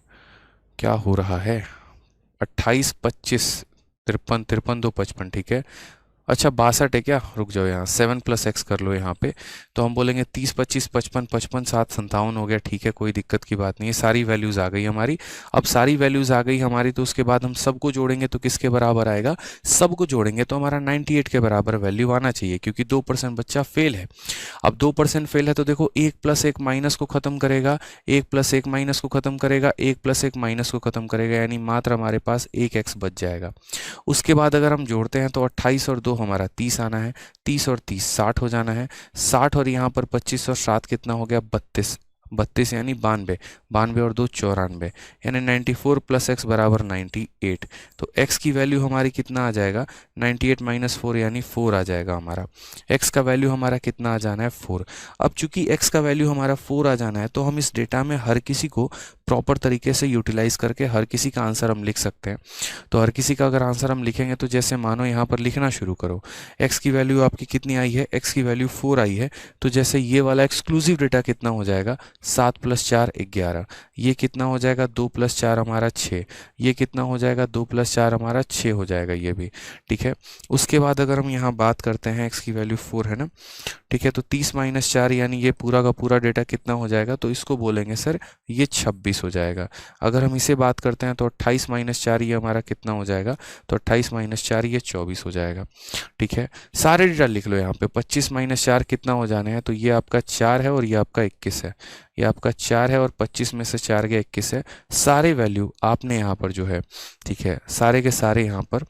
क्या हो रहा है, 28 25 53 53 2 55, ठीक है। अच्छा 62 है क्या, रुक जाओ, यहाँ 7 + x कर लो यहाँ पे, तो हम बोलेंगे 30 25 55 55 7 57 हो गया, ठीक है, कोई दिक्कत की बात नहीं है। सारी वैल्यूज़ आ गई हमारी। अब सारी वैल्यूज़ आ गई हमारी, तो उसके बाद हम सबको जोड़ेंगे तो किसके बराबर आएगा, सबको जोड़ेंगे तो हमारा 98 के बराबर वैल्यू आना चाहिए, क्योंकि 2% बच्चा फेल है। अब 2% फेल है तो देखो 1 + 1 माइनस को खत्म करेगा, 1 + 1 माइनस को खत्म करेगा, 1 + 1 माइनस को खत्म करेगा, यानी मात्र हमारे पास 1x बच जाएगा। उसके बाद अगर हम जोड़ते हैं तो 28 और 2 हमारा 30 आना है, 30 और 30 60 हो जाना है, 60 और यहाँ पर 25 और 7 कितना हो गया, 32, 32 यानी 92, 92 और 2 94, यानी 94 + x बराबर 98। तो x की वैल्यू हमारी कितना आ जाएगा, 98 - 4 यानी 4 आ जाएगा हमारा। x का वैल्यू हमारा कितना आ जाना है, 4। अब चूंकि x का वैल्यू हमारा 4 आ जाना है, तो हम इस डेटा में हर किसी को प्रॉपर तरीके से यूटिलाइज करके हर किसी का आंसर हम लिख सकते हैं। तो हर किसी का अगर आंसर हम लिखेंगे तो जैसे मानो यहाँ पर लिखना शुरू करो, x की वैल्यू आपकी कितनी आई है, x की वैल्यू 4 आई है, तो जैसे ये वाला एक्सक्लूसिव डेटा कितना हो जाएगा, 7 + 4 11, ये कितना हो जाएगा, 2 + 4 हमारा 6, ये कितना हो जाएगा, 2 + 4 हमारा 6 हो जाएगा ये भी, ठीक है। उसके बाद अगर हम यहाँ बात करते हैं, x की वैल्यू 4 है ना, ठीक है, तो 30 - 4 यानी ये पूरा का पूरा डेटा कितना हो जाएगा, तो इसको बोलेंगे सर ये 26 हो जाएगा। अगर हम इसे बात करते हैं तो 28 - 4 ये हमारा कितना हो जाएगा, तो 28 - 4 ये 24 हो जाएगा, ठीक है। सारे डेटा लिख लो यहाँ पे, 25 - 4 कितना हो जाने हैं, तो ये आपका 4 है और ये आपका 21 है, ये आपका 4 है और 25 में से 4 गया 21 है। सारे वैल्यू आपने यहाँ पर जो है, ठीक है, सारे के सारे यहाँ पर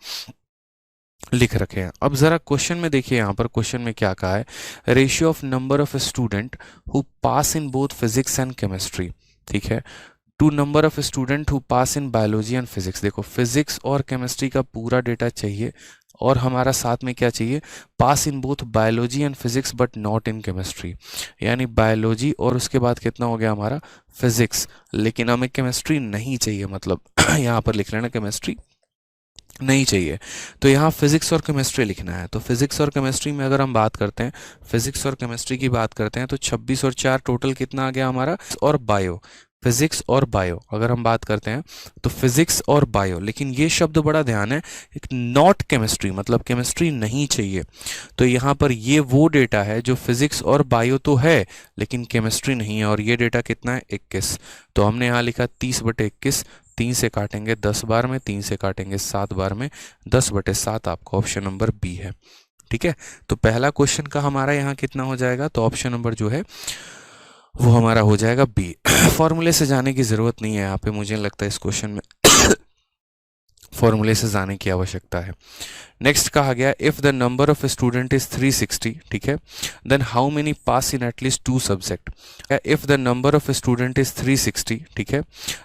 लिख रखे हैं। अब जरा क्वेश्चन में देखिए, यहाँ पर क्वेश्चन में क्या कहा है, ratio of number of student who pass in both physics and chemistry, ठीक है, to number of student who pass in biology and physics. देखो फिजिक्स और केमिस्ट्री का पूरा डेटा चाहिए, और हमारा साथ में क्या चाहिए, pass in both biology and physics but not in chemistry, यानी बायोलॉजी और उसके बाद कितना हो गया हमारा फिजिक्स, लेकिन हमें केमिस्ट्री नहीं चाहिए, मतलब यहाँ पर लिख लेना केमिस्ट्री नहीं चाहिए। तो यहाँ फिजिक्स और केमिस्ट्री लिखना है। तो फिजिक्स और केमिस्ट्री में अगर हम बात करते हैं, फिजिक्स और केमिस्ट्री की बात करते हैं, तो 26 और 4 टोटल कितना आ गया हमारा, और बायो, फिजिक्स और बायो अगर हम बात करते हैं तो फिजिक्स और बायो, लेकिन ये शब्द बड़ा ध्यान है, एक नॉट केमिस्ट्री, मतलब केमिस्ट्री नहीं चाहिए। तो यहाँ पर ये वो डेटा है जो फिजिक्स और बायो तो है लेकिन केमिस्ट्री नहीं है, और ये डेटा कितना है 21। तो हमने यहाँ लिखा 30/21, 3 से काटेंगे 10 बार में, 3 से काटेंगे 7 बार में, 10/7 आपका ऑप्शन नंबर बी है, ठीक है। तो पहला क्वेश्चन का हमारा यहाँ कितना हो जाएगा, तो ऑप्शन नंबर जो है वो हमारा हो जाएगा बी। फॉर्मूले से जाने की ज़रूरत नहीं है यहाँ पे, मुझे लगता है इस क्वेश्चन में फॉर्मूले से जाने की आवश्यकता है। नेक्स्ट कहा गया, if the number of student is 360, ठीक है, then how many pass in at least 2 subject. If the number of student is 360, ठीक है,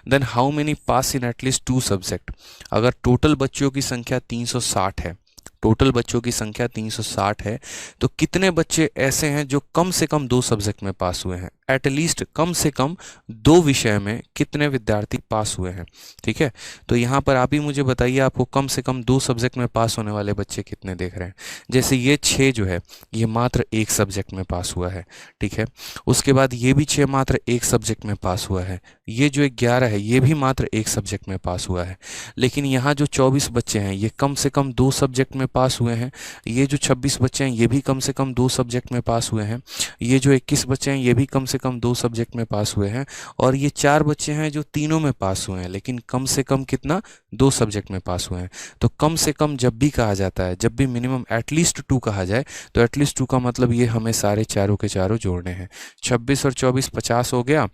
then how many pass in at least 2 subject. अगर टोटल बच्चों की संख्या 360 है, टोटल बच्चों की संख्या 360 है, तो कितने बच्चे ऐसे हैं जो कम से कम 2 सब्जेक्ट में पास हुए हैं, एटलीस्ट कम से कम 2 विषय में कितने विद्यार्थी पास हुए हैं, ठीक है। तो यहाँ पर आप ही मुझे बताइए, आपको कम से कम 2 सब्जेक्ट में पास होने वाले बच्चे कितने देख रहे हैं। जैसे ये 6 जो है ये मात्र 1 सब्जेक्ट में पास हुआ है, ठीक है। उसके बाद ये भी 6 मात्र 1 सब्जेक्ट में पास हुआ है, ये जो 11 है ये भी मात्र 1 सब्जेक्ट में पास हुआ है। लेकिन यहाँ जो 24 बच्चे हैं ये कम से कम 2 सब्जेक्ट में पास हुए हैं, ये जो 26 बच्चे हैं ये भी कम से कम 2 सब्जेक्ट में पास हुए हैं, ये जो 21 बच्चे हैं ये भी कम से कम 2 सब्जेक्ट में पास हुए हैं, और ये 4 बच्चे हैं जो तीनों में पास हुए हैं, लेकिन कम से कम कितना, 2 सब्जेक्ट में पास हुए हैं। तो कम से कम जब भी कहा जाता है, जब भी मिनिमम एटलीस्ट 2 कहा जाए, तो एटलीस्ट 2 का मतलब ये हमें सारे चारों के चारों जोड़ने हैं। 26 और 24 50 हो गया,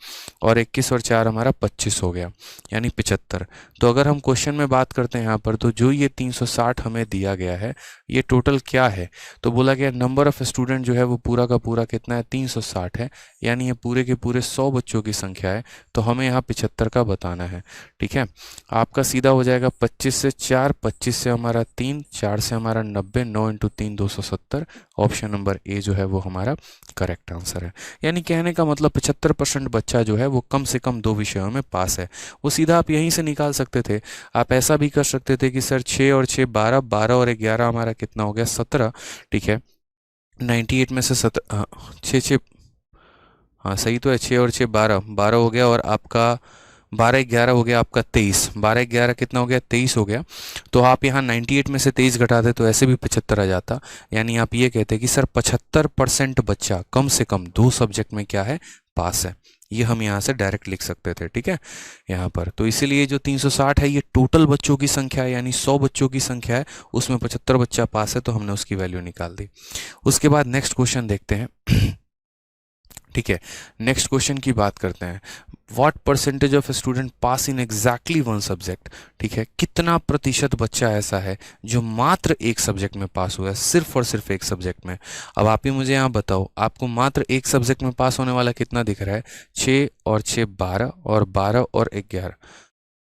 और 21 और 4 हमारा 25 हो गया, यानी 75। तो अगर हम क्वेश्चन में बात करते हैं यहाँ पर, तो जो ये 360 हमें दिया गया है ये टोटल क्या है, तो बोला गया नंबर ऑफ स्टूडेंट जो है वो पूरा का पूरा कितना है, 360 है, यानी ये पूरे के पूरे 100 बच्चों की संख्या है। तो हमें यहाँ 75 का बताना है, ठीक है। आपका सीधा हो जाएगा 25 से 4, 25 से हमारा 3, 4 से हमारा 90, 9 × 3 270। ऑप्शन नंबर ए जो है वो हमारा करेक्ट आंसर है। यानी कहने का मतलब 75% बच्चा जो है वो कम से कम 2 विषयों में पास है। वो सीधा आप यहीं से निकाल सकते थे। आप ऐसा भी कर सकते थे कि सर 6 और 6 12, 12 और 11 हमारा कितना हो गया 17, ठीक है। 98 में से 6 6, हाँ सही तो है, 6 और 6 12, 12 हो गया, और आपका 12 11 हो गया आपका 23, 12 11 कितना हो गया 23 हो गया। तो आप यहाँ 98 में से 23 घटा दे तो ऐसे भी 75 आ जाता। यानी आप ये कहते हैं कि सर 75% बच्चा कम से कम 2 सब्जेक्ट में क्या है, पास है। ये हम यहाँ से डायरेक्ट लिख सकते थे, ठीक है यहाँ पर। तो इसीलिए जो 360 है ये टोटल बच्चों की संख्या है, यानी 100 बच्चों की संख्या है, उसमें 75 बच्चा पास है, तो हमने उसकी वैल्यू निकाल दी। उसके बाद नेक्स्ट क्वेश्चन देखते हैं। ठीक है, नेक्स्ट क्वेश्चन की बात करते हैं। What percentage of student pass in exactly one subject. ठीक है, कितना प्रतिशत बच्चा ऐसा है जो मात्र एक सब्जेक्ट में पास हुआ है, सिर्फ और सिर्फ एक सब्जेक्ट में। अब आप ही मुझे यहाँ बताओ, आपको मात्र एक सब्जेक्ट में पास होने वाला कितना दिख रहा है? 6 और 6 12 और 12 और 11।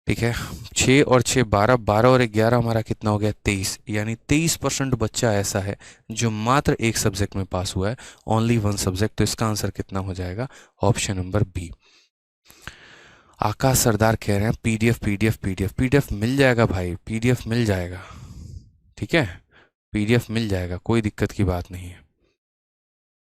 ठीक है, 6 और 6 12, 12 और 11 हमारा कितना हो गया 23। यानी 23% बच्चा ऐसा है जो मात्र एक सब्जेक्ट में पास हुआ है, ओनली वन सब्जेक्ट। तो इसका आंसर कितना हो जाएगा? Option number B. Aakash Sardar कह रहे हैं पीडीएफ पीडीएफ पीडीएफ पीडीएफ मिल जाएगा भाई, पीडीएफ मिल जाएगा, ठीक है, पीडीएफ मिल जाएगा, कोई दिक्कत की बात नहीं है।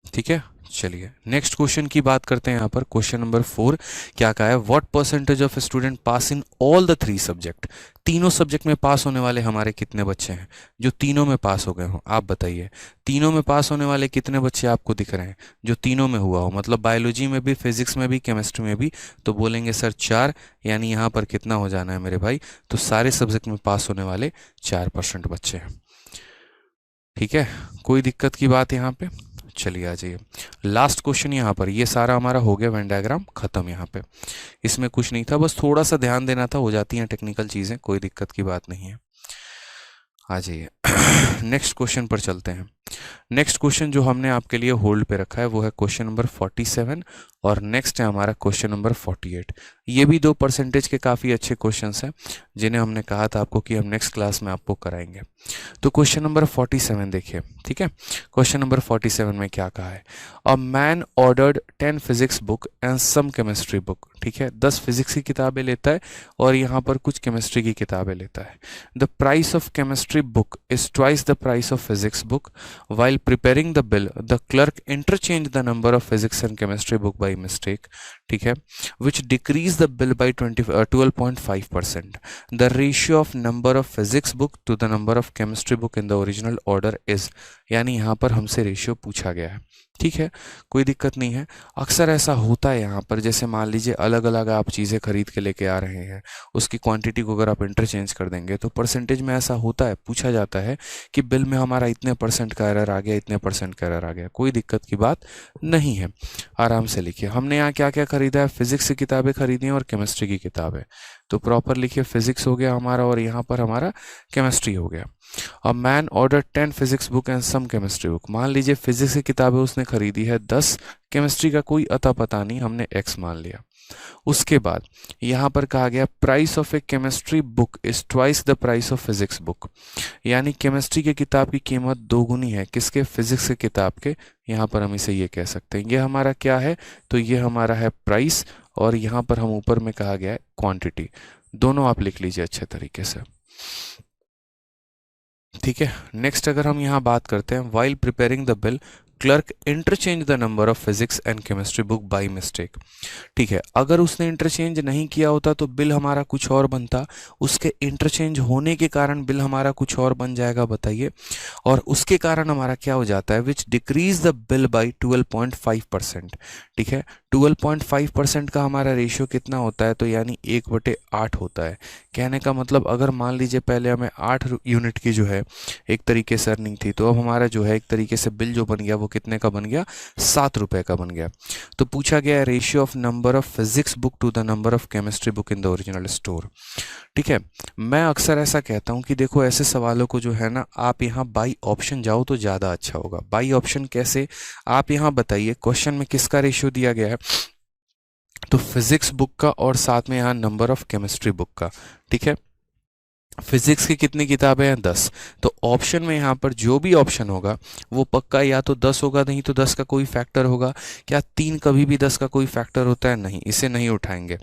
ठीक है, चलिए नेक्स्ट क्वेश्चन की बात करते हैं। यहाँ पर क्वेश्चन नंबर 4 क्या कहा है? What percentage of student pass in all the 3 subject. तीनों सब्जेक्ट में पास होने वाले हमारे कितने बच्चे हैं जो तीनों में पास हो गए हों? आप बताइए, तीनों में पास होने वाले कितने बच्चे आपको दिख रहे हैं जो तीनों में हुआ हो? मतलब बायोलॉजी में भी, फिजिक्स में भी, केमिस्ट्री में भी। तो बोलेंगे सर 4, यानी यहाँ पर कितना हो जाना है मेरे भाई? तो सारे सब्जेक्ट में पास होने वाले 4% बच्चे हैं। ठीक है, कोई दिक्कत की बात यहाँ पे? चलिए आ जाइए लास्ट क्वेश्चन। यहाँ पर ये सारा हमारा हो गया वेन डायग्राम खत्म। यहाँ पे इसमें कुछ नहीं था, बस थोड़ा सा ध्यान देना था, हो जाती हैं टेक्निकल चीज़ें, कोई दिक्कत की बात नहीं है। आ जाइए नेक्स्ट क्वेश्चन पर चलते हैं। नेक्स्ट क्वेश्चन जो हमने आपके लिए होल्ड पे रखा है वो है क्वेश्चन नंबर 47 और नेक्स्ट है हमारा क्वेश्चन नंबर 48। ये भी 2% के काफ़ी अच्छे क्वेश्चंस हैं जिन्हें हमने कहा था आपको कि हम नेक्स्ट क्लास में आपको कराएंगे। तो क्वेश्चन नंबर 47 देखिए, ठीक है। क्वेश्चन नंबर 47 में क्या कहा है? A man ordered 10 physics book and some chemistry book. ठीक है, 10 फिजिक्स की किताबें लेता है और यहाँ पर कुछ केमिस्ट्री की किताबें लेता है। The price of chemistry book is twice the price of physics book. While preparing the bill, the clerk interchanged the number of physics and chemistry book by mistake, ठीक है, which decreased the bill by 12.5%. The ratio of number of physics book to the number of chemistry book in the original order is, यानी यहाँ पर हमसे ratio पूछा गया है। ठीक है, कोई दिक्कत नहीं है। अक्सर ऐसा होता है यहाँ पर, जैसे मान लीजिए अलग अलग आप चीज़ें खरीद के लेके आ रहे हैं, उसकी क्वांटिटी को अगर आप इंटरचेंज कर देंगे तो परसेंटेज में ऐसा होता है, पूछा जाता है कि बिल में हमारा इतने % का एरर आ गया, इतने % का एरर आ गया। कोई दिक्कत की बात नहीं है, आराम से लिखिए। हमने यहाँ क्या क्या खरीदा है? फिजिक्स की किताबें खरीदी हैं और केमिस्ट्री की किताबें। तो प्रॉपर लिखिए, फिजिक्स हो गया हमारा और यहाँ पर हमारा केमिस्ट्री हो गया। A man order 10 physics book and some chemistry book. मान लीजिए फिजिक्स की किताबें उसने खरीदी है 10, केमिस्ट्री का कोई अता पता नहीं, हमने x मान लिया। उसके बाद यहाँ पर कहा गया price of A chemistry book is twice the price of physics book, यानी केमिस्ट्री की किताब की कीमत 2 गुनी है किसके? फिजिक्स की किताब के। यहाँ पर हम इसे ये कह सकते हैं, ये हमारा क्या है? तो ये हमारा है प्राइस और यहाँ पर हम ऊपर में कहा गया है क्वांटिटी। दोनों आप लिख लीजिए अच्छे तरीके से। ठीक है, नेक्स्ट अगर हम यहाँ बात करते हैं, while preparing the bill clerk interchange the number of physics and chemistry book by mistake. ठीक है, अगर उसने इंटरचेंज नहीं किया होता तो बिल हमारा कुछ और बनता, उसके इंटरचेंज होने के कारण बिल हमारा कुछ और बन जाएगा, बताइए। और उसके कारण हमारा क्या हो जाता है? विच डिक्रीज द बिल बाय 12.5%। ठीक है, 12.5% का हमारा रेशियो कितना होता है? तो यानी 1/8 होता है। कहने का मतलब अगर मान लीजिए पहले हमें 8 यूनिट की जो है एक तरीके से अर्निंग थी, तो अब हमारा जो है एक तरीके से बिल जो बन गया वो कितने का बन गया? 7 रुपए का बन गया। तो पूछा गया है ratio of number of physics book to the number of chemistry book in the original store. ठीक है, मैं अक्सर ऐसा कहता हूं कि देखो ऐसे सवालों को जो है ना, आप यहाँ बाई ऑप्शन जाओ तो ज़्यादा अच्छा होगा। बाई ऑप्शन कैसे? आप यहाँ बताइए क्वेश्चन में किसका रेशियो दिया गया है? तो फिजिक्स बुक का और साथ में यहाँ नंबर ऑफ केमिस्ट्री बुक का। ठीक है, फिजिक्स की कितनी किताबें हैं? 10। तो ऑप्शन में यहाँ पर जो भी ऑप्शन होगा वो पक्का या तो 10 होगा, नहीं तो 10 का कोई फैक्टर होगा। क्या 3 कभी भी 10 का कोई फैक्टर होता है? नहीं, इसे नहीं उठाएंगे।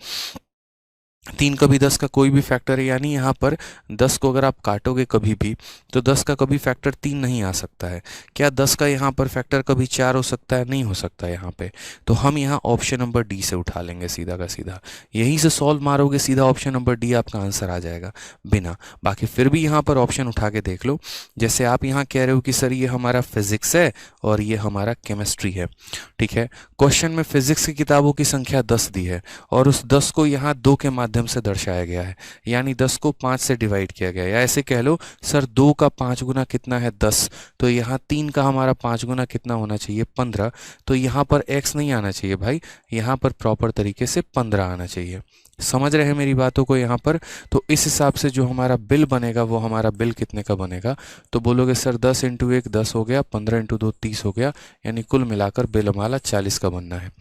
3 कभी 10 का कोई भी फैक्टर है, यानी यहाँ पर 10 को अगर आप काटोगे कभी भी तो 10 का कभी फैक्टर 3 नहीं आ सकता है। क्या 10 का यहाँ पर फैक्टर कभी 4 हो सकता है? नहीं हो सकता यहाँ पे। तो हम यहाँ ऑप्शन नंबर डी से उठा लेंगे सीधा का सीधा। यहीं से सॉल्व मारोगे सीधा ऑप्शन नंबर डी आपका आंसर आ जाएगा बिना। बाकी फिर भी यहाँ पर ऑप्शन उठा के देख लो। जैसे आप यहाँ कह रहे हो कि सर ये हमारा फिजिक्स है और ये हमारा केमिस्ट्री है, ठीक है। क्वेश्चन में फिजिक्स की किताबों की संख्या 10 दी है और उस 10 को यहाँ 2 के माध्यम से दर्शाया गया है, यानी 10 को 5 से डिवाइड किया गया है। या ऐसे कह लो सर 2 का 5 गुना कितना है? 10। तो यहाँ 3 का हमारा 5 गुना कितना होना चाहिए? 15। तो यहाँ पर x नहीं आना चाहिए भाई, यहाँ पर प्रॉपर तरीके से 15 आना चाहिए। समझ रहे हैं मेरी बातों को यहाँ पर? तो इस हिसाब से जो हमारा बिल बनेगा वो हमारा बिल कितने का बनेगा? तो बोलोगे सर 10 इंटू 1 10 हो गया, 15 इंटू 2 30 हो गया, यानी कुल मिलाकर बिल हमारा 40 का बनना है।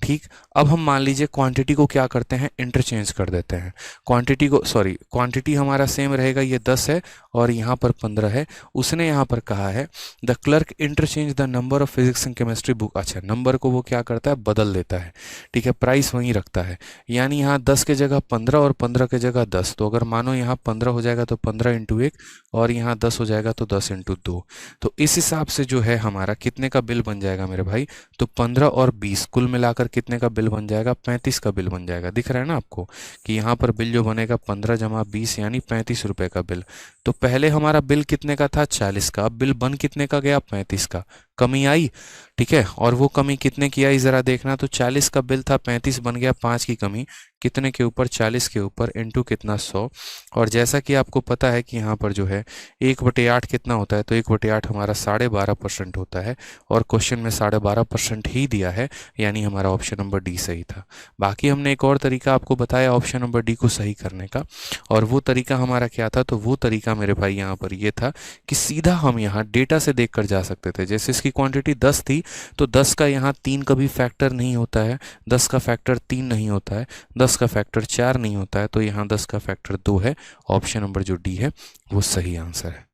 ठीक, अब हम मान लीजिए क्वांटिटी को क्या करते हैं? इंटरचेंज कर देते हैं। क्वांटिटी हमारा सेम रहेगा, ये 10 है और यहाँ पर 15 है। उसने यहाँ पर कहा है the clerk interchange the number of physics and chemistry book. अच्छा, नंबर को वो क्या करता है? बदल देता है, ठीक है, प्राइस वहीं रखता है। यानी यहाँ 10 के जगह 15 और 15 के जगह 10। तो अगर मानो यहाँ 15 हो जाएगा तो 15 इंटू 1 और यहाँ 10 हो जाएगा तो 10 इंटू 2। तो इस हिसाब से जो है हमारा कितने का बिल बन जाएगा मेरे भाई? तो 15 और 20 कुल मिलाकर कितने का बिल बन जाएगा? 35 का बिल बन जाएगा। दिख रहा है ना आपको कि यहाँ पर बिल जो बनेगा 15 जमा 20 यानी 35 रुपए का बिल। तो पहले हमारा बिल कितने का था? 40 का। अब बिल बन कितने का गया? 35 का। कमी आई, ठीक है। और वो कमी कितने की आई जरा देखना। तो 40 का बिल था, 35 बन गया, 5 की कमी कितने के ऊपर? 40 के ऊपर, इंटू कितना? 100। और जैसा कि आपको पता है कि यहाँ पर जो है 1/8 कितना होता है? तो 1/8 हमारा 12.5% होता है और क्वेश्चन में 12.5% ही दिया है, यानी हमारा ऑप्शन नंबर डी सही था। बाकी हमने एक और तरीका आपको बताया ऑप्शन नंबर डी को सही करने का, और वो तरीका हमारा क्या था? तो वो तरीका मेरे भाई यहाँ पर ये था कि सीधा हम यहाँ डेटा से देख कर जा सकते थे। जैसे इसकी क्वांटिटी 10 थी तो 10 का यहाँ 3 कभी फैक्टर नहीं होता है, 10 का फैक्टर 3 नहीं होता है, 10 का फैक्टर 4 नहीं होता है, तो यहाँ 10 का फैक्टर 2 है। ऑप्शन नंबर जो डी है वो सही आंसर है।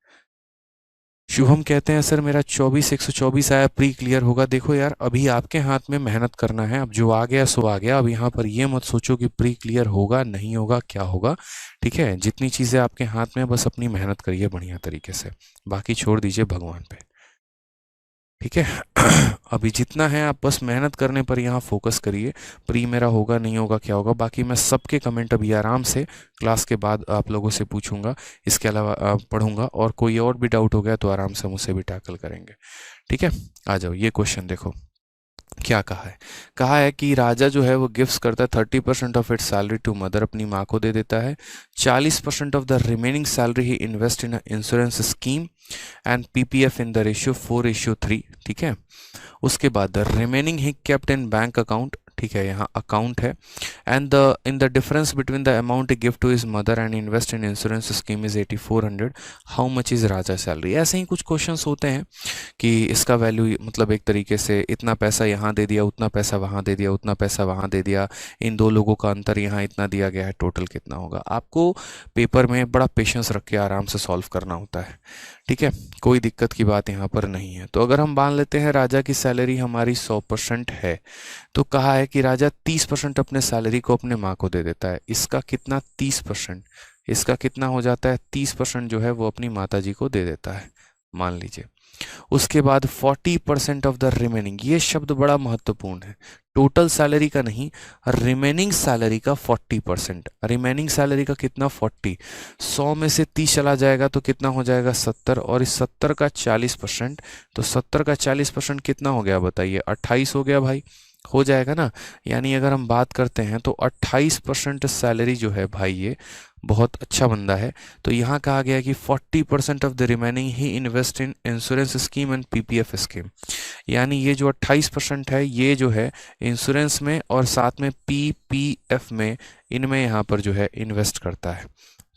शुभम कहते हैं सर मेरा 24 आया, प्री क्लियर होगा। देखो यार, अभी आपके हाथ में मेहनत करना है। अब जो आ गया सो आ गया। अब यहाँ पर ये मत सोचो कि प्री क्लियर होगा नहीं होगा क्या होगा, ठीक है। जितनी चीज़ें आपके हाथ में, बस अपनी मेहनत करिए बढ़िया तरीके से, बाकी छोड़ दीजिए भगवान पे, ठीक है। अभी जितना है आप बस मेहनत करने पर यहाँ फोकस करिए। प्री मेरा होगा नहीं होगा क्या होगा, बाकी मैं सबके कमेंट अभी आराम से क्लास के बाद आप लोगों से पूछूंगा, इसके अलावा पढ़ूंगा, और कोई और भी डाउट हो गया तो आराम से मुझसे भी टैकल करेंगे, ठीक है। आ जाओ, ये क्वेश्चन देखो क्या कहा है कि राजा जो है वो गिफ्ट्स करता है 30% of its salary to mother, अपनी माँ को दे देता है। 40% of the remaining salary he invest in insurance scheme and PPF in the ratio 4:3, ठीक है। उसके बाद the remaining he kept in bank account, ठीक है, यहाँ अकाउंट है। And the in the difference between the amount he gift to his mother and invest in insurance scheme is 8400, how much is Raja salary. ऐसे ही कुछ questions होते हैं कि इसका वैल्यू मतलब एक तरीके से इतना पैसा यहाँ दे दिया, उतना पैसा वहाँ दे दिया, उतना पैसा वहाँ दे दिया, इन दो लोगों का अंतर यहाँ इतना दिया गया है, टोटल कितना होगा। आपको पेपर में बड़ा पेशेंस रख के आराम से सॉल्व करना होता है, ठीक है। कोई दिक्कत की बात यहाँ पर नहीं है। तो अगर हम मान लेते हैं राजा की सैलरी हमारी 100% है, तो कहा है कि राजा 30% अपने सैलरी को अपने माँ को दे देता है। इसका कितना? 30%। इसका कितना हो जाता है? 30% जो है वो अपनी माता जी को दे देता है, मान लीजिए। उसके बाद 40% ऑफ द रिमेनिंग, ये शब्द बड़ा महत्वपूर्ण है, टोटल सैलरी का नहीं, रिमेनिंग सैलरी का 40%। रिमेनिंग सैलरी का कितना? 40। 100 में से 30 चला जाएगा तो कितना हो जाएगा? 70, और इस 70 का 40%, तो 70 का 40% कितना हो गया बताइए? 28 हो गया भाई, हो जाएगा ना। यानी अगर हम बात करते हैं तो 28% सैलरी जो है भाई, ये बहुत अच्छा बंदा है। तो यहाँ कहा गया कि 40% of the remaining he invest in insurance scheme and PPF scheme, यानी ये जो 28% है ये जो है इंश्योरेंस में और साथ में पीपीएफ में, इनमें यहाँ पर जो है इन्वेस्ट करता है,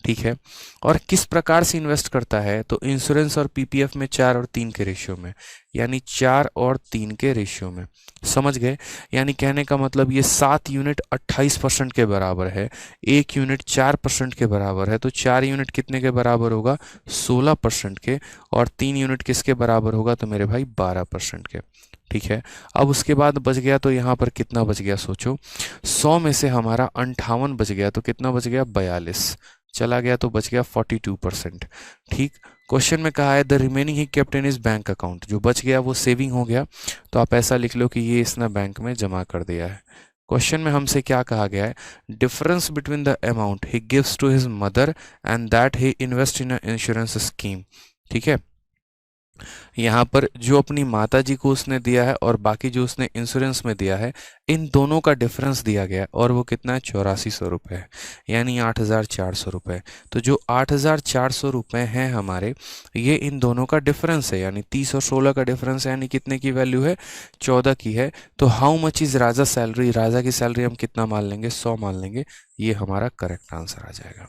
ठीक है। और किस प्रकार से इन्वेस्ट करता है, तो इंश्योरेंस और पीपीएफ में 4 और 3 के रेशियो में, यानी 4 और 3 के रेशियो में। समझ गए? यानी कहने का मतलब ये 7 यूनिट 28% के बराबर है, 1 यूनिट 4% के बराबर है, तो 4 यूनिट कितने के बराबर होगा, 16% के, और 3 यूनिट किसके बराबर होगा, तो मेरे भाई 12% के। ठीक है। अब उसके बाद बच गया, तो यहाँ पर कितना बच गया सोचो, 100 में से हमारा 58 बच गया, तो कितना बच गया, 42 चला गया, तो बच गया 42%। ठीक। क्वेश्चन में कहा है the remaining he kept in his bank account, जो बच गया वो सेविंग हो गया, तो आप ऐसा लिख लो कि ये इसने बैंक में जमा कर दिया है। क्वेश्चन में हमसे क्या कहा गया है, difference between the amount he gives to his mother and that he invest in insurance scheme. ठीक है। यहाँ पर जो अपनी माता जी को उसने दिया है और बाकी जो उसने इंश्योरेंस में दिया है, इन दोनों का डिफरेंस दिया गया है, और वो कितना है, 8400 रुपये है, यानी 8400 रुपये। तो जो 8400 रुपये हैं हमारे, ये इन दोनों का डिफरेंस है, यानी 30 और 16 का डिफरेंस है, यानी कितने की वैल्यू है, 14 की है। तो how much is Raja salary, Raja की सैलरी हम कितना मान लेंगे, 100 मान लेंगे, ये हमारा करेक्ट आंसर आ जाएगा।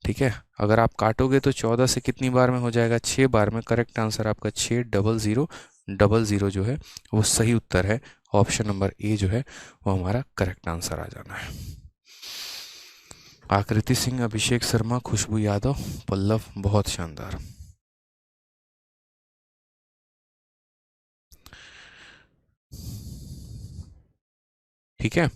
ठीक है। अगर आप काटोगे तो 14 से कितनी बार में हो जाएगा, 6 बार में। करेक्ट आंसर आपका 600000 जो है वो सही उत्तर है। ऑप्शन नंबर ए जो है वो हमारा करेक्ट आंसर आ जाना है। आकृति सिंह, अभिषेक शर्मा, खुशबू यादव, पल्लव, बहुत शानदार। ठीक है।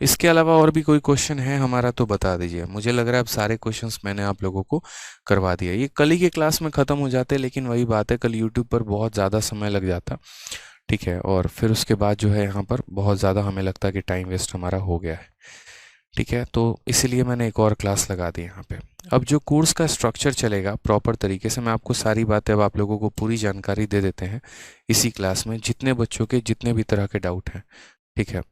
इसके अलावा और भी कोई क्वेश्चन है हमारा तो बता दीजिए। मुझे लग रहा है अब सारे क्वेश्चंस मैंने आप लोगों को करवा दिया। ये कल ही के क्लास में ख़त्म हो जाते, लेकिन वही बात है, कल यूट्यूब पर बहुत ज़्यादा समय लग जाता। ठीक है। और फिर उसके बाद जो है यहाँ पर बहुत ज़्यादा हमें लगता है कि टाइम वेस्ट हमारा हो गया है। ठीक है। तो इसीलिए मैंने एक और क्लास लगा दी यहाँ पे। अब जो कोर्स का स्ट्रक्चर चलेगा प्रॉपर तरीके से, मैं आपको सारी बातें अब आप लोगों को पूरी जानकारी दे देते हैं इसी क्लास में, जितने बच्चों के जितने भी तरह के डाउट हैं। ठीक है।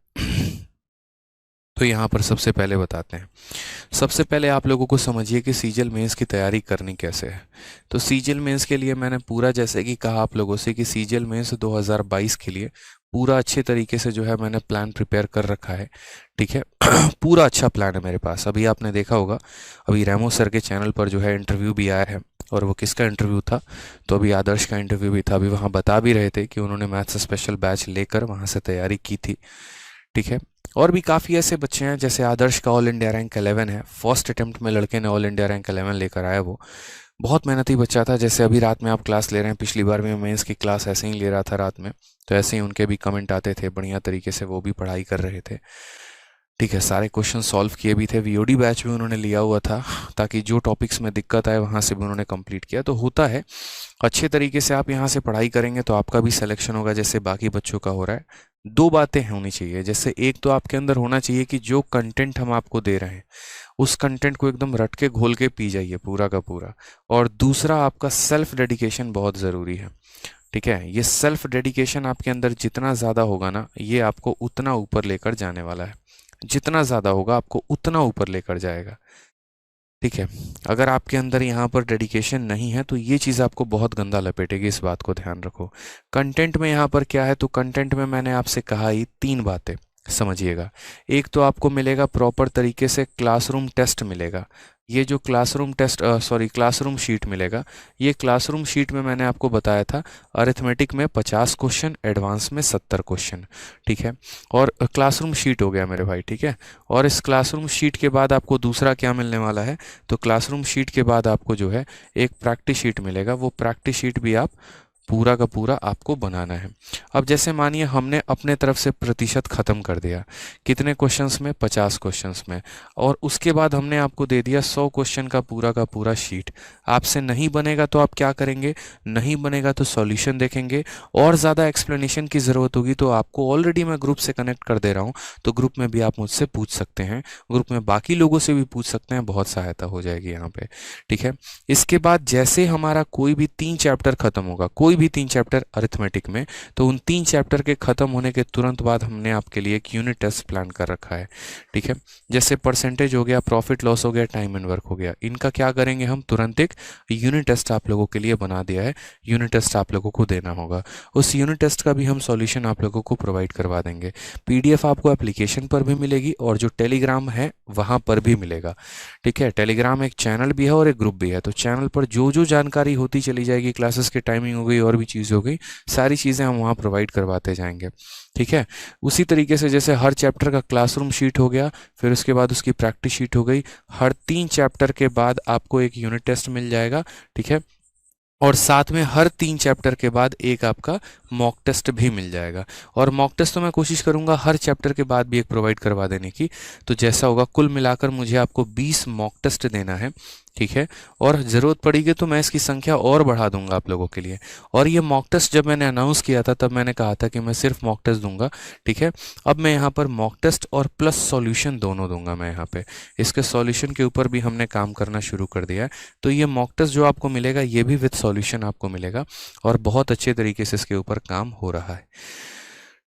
तो यहाँ पर सबसे पहले बताते हैं। सबसे पहले आप लोगों को समझिए कि सीजीएल मेंस की तैयारी करनी कैसे है। तो सीजीएल मेंस के लिए मैंने पूरा, जैसे कि कहा आप लोगों से, कि सीजीएल मेंस 2022 के लिए पूरा अच्छे तरीके से जो है मैंने प्लान प्रिपेयर कर रखा है। ठीक है। पूरा अच्छा प्लान है मेरे पास। अभी आपने देखा होगा, अभी रेमो सर के चैनल पर जो है इंटरव्यू भी आया है, और वो किसका इंटरव्यू था, तो अभी आदर्श का इंटरव्यू भी था। अभी वहाँ बता भी रहे थे कि उन्होंने मैथ्स स्पेशल बैच लेकर वहाँ से तैयारी की थी। ठीक है। और भी काफ़ी ऐसे बच्चे हैं, जैसे आदर्श का ऑल इंडिया रैंक 11 है, फर्स्ट अटेम्प्ट में लड़के ने ऑल इंडिया रैंक 11 लेकर आया। वो बहुत मेहनती बच्चा था। जैसे अभी रात में आप क्लास ले रहे हैं, पिछली बार भी मैं मेंस की क्लास ऐसे ही ले रहा था रात में, तो ऐसे ही उनके भी कमेंट आते थे, बढ़िया तरीके से वो भी पढ़ाई कर रहे थे। ठीक है। सारे क्वेश्चन सॉल्व किए भी थे। वीओडी बैच भी उन्होंने लिया हुआ था, ताकि जो टॉपिक्स में दिक्कत आए वहाँ से भी उन्होंने कंप्लीट किया। तो होता है, अच्छे तरीके से आप यहाँ से पढ़ाई करेंगे तो आपका भी सिलेक्शन होगा, जैसे बाकी बच्चों का हो रहा है। दो बातें होनी चाहिए, जैसे एक तो आपके अंदर होना चाहिए कि जो कंटेंट हम आपको दे रहे हैं उस कंटेंट को एकदम रट के घोल के पी जाइए पूरा का पूरा। और दूसरा, आपका सेल्फ डेडिकेशन बहुत ज़रूरी है। ठीक है। ये सेल्फ डेडिकेशन आपके अंदर जितना ज़्यादा होगा ना, ये आपको उतना ऊपर लेकर जाने वाला है। जितना ज़्यादा होगा आपको उतना ऊपर लेकर जाएगा। ठीक है। अगर आपके अंदर यहाँ पर डेडिकेशन नहीं है तो ये चीज़ आपको बहुत गंदा लपेटेगी, इस बात को ध्यान रखो। कंटेंट में यहाँ पर क्या है, तो कंटेंट में मैंने आपसे कहा ही 3 बातें समझिएगा। एक तो आपको मिलेगा प्रॉपर तरीके से क्लासरूम टेस्ट मिलेगा। ये जो क्लासरूम टेस्ट, क्लासरूम शीट मिलेगा। ये क्लासरूम शीट में मैंने आपको बताया था, अरिथमेटिक में 50 क्वेश्चन, एडवांस में 70 क्वेश्चन। ठीक है। और क्लासरूम शीट हो गया मेरे भाई। ठीक है। और इस क्लासरूम शीट के बाद आपको दूसरा क्या मिलने वाला है, तो क्लासरूम शीट के बाद आपको जो है एक प्रैक्टिस शीट मिलेगा। वो प्रैक्टिस शीट भी आप पूरा का पूरा आपको बनाना है। अब जैसे मानिए हमने अपने तरफ से प्रतिशत खत्म कर दिया, कितने क्वेश्चंस में, 50 क्वेश्चंस में, और उसके बाद हमने आपको दे दिया 100 क्वेश्चन का पूरा शीट। आपसे नहीं बनेगा तो आप क्या करेंगे, नहीं बनेगा तो सॉल्यूशन देखेंगे। और ज़्यादा एक्सप्लेनेशन की ज़रूरत होगी तो आपको ऑलरेडी मैं ग्रुप से कनेक्ट कर दे रहा हूँ, तो ग्रुप में भी आप मुझसे पूछ सकते हैं, ग्रुप में बाकी लोगों से भी पूछ सकते हैं, बहुत सहायता हो जाएगी यहाँ पे। ठीक है। इसके बाद जैसे हमारा कोई भी 3 चैप्टर खत्म होगा, कोई कोई भी 3 चैप्टर अरिथमेटिक में, तो उन 3 चैप्टर के ख़त्म होने के तुरंत बाद हमने आपके लिए एक यूनिट टेस्ट प्लान कर रखा है। ठीक है, जैसे परसेंटेज हो गया, प्रॉफिट लॉस हो गया, टाइम एंड वर्क हो गया, इनका क्या करेंगे हम, तुरंत एक यूनिट टेस्ट आप लोगों के लिए बना दिया है। यूनिट टेस्ट आप लोगों को देना होगा, उस यूनिट टेस्ट का भी हम सॉल्यूशन आप लोगों को प्रोवाइड करवा देंगे। पीडीएफ आपको एप्लीकेशन पर भी मिलेगी और जो टेलीग्राम है वहाँ पर भी मिलेगा। ठीक है, टेलीग्राम एक चैनल भी है और एक ग्रुप भी है, तो चैनल पर जो जो जानकारी होती चली जाएगी, क्लासेस की टाइमिंग हो गई और भी चीज़ हो गई, सारी चीज़ें हम वहाँ प्रोवाइड करवाते जाएंगे। ठीक है, उसी तरीके से जैसे हर चैप्टर का क्लासरूम शीट हो गया, फिर उसके बाद उसकी प्रैक्टिस शीट हो गई, हर 3 चैप्टर के बाद आपको एक यूनिट टेस्ट मिल जाएगा। ठीक है, और साथ में हर 3 चैप्टर के बाद एक आपका मॉक टेस्ट भी मिल जाएगा। और मॉक टेस्ट तो मैं कोशिश करूंगा हर चैप्टर के बाद भी एक प्रोवाइड करवा देने की। तो जैसा होगा, कुल मिलाकर मुझे आपको 20 मॉक टेस्ट देना है। ठीक है, और ज़रूरत पड़ेगी तो मैं इसकी संख्या और बढ़ा दूंगा आप लोगों के लिए। और ये मॉक टेस्ट जब मैंने अनाउंस किया था तब मैंने कहा था कि मैं सिर्फ मॉक टेस्ट दूंगा। ठीक है, अब मैं यहाँ पर मॉक टेस्ट और प्लस सॉल्यूशन दोनों दूंगा मैं यहाँ पे। इसके सॉल्यूशन के ऊपर भी हमने काम करना शुरू कर दिया है। तो ये मॉक टेस्ट जो आपको मिलेगा ये भी विद सॉल्यूशन आपको मिलेगा, और बहुत अच्छे तरीके से इसके ऊपर काम हो रहा है।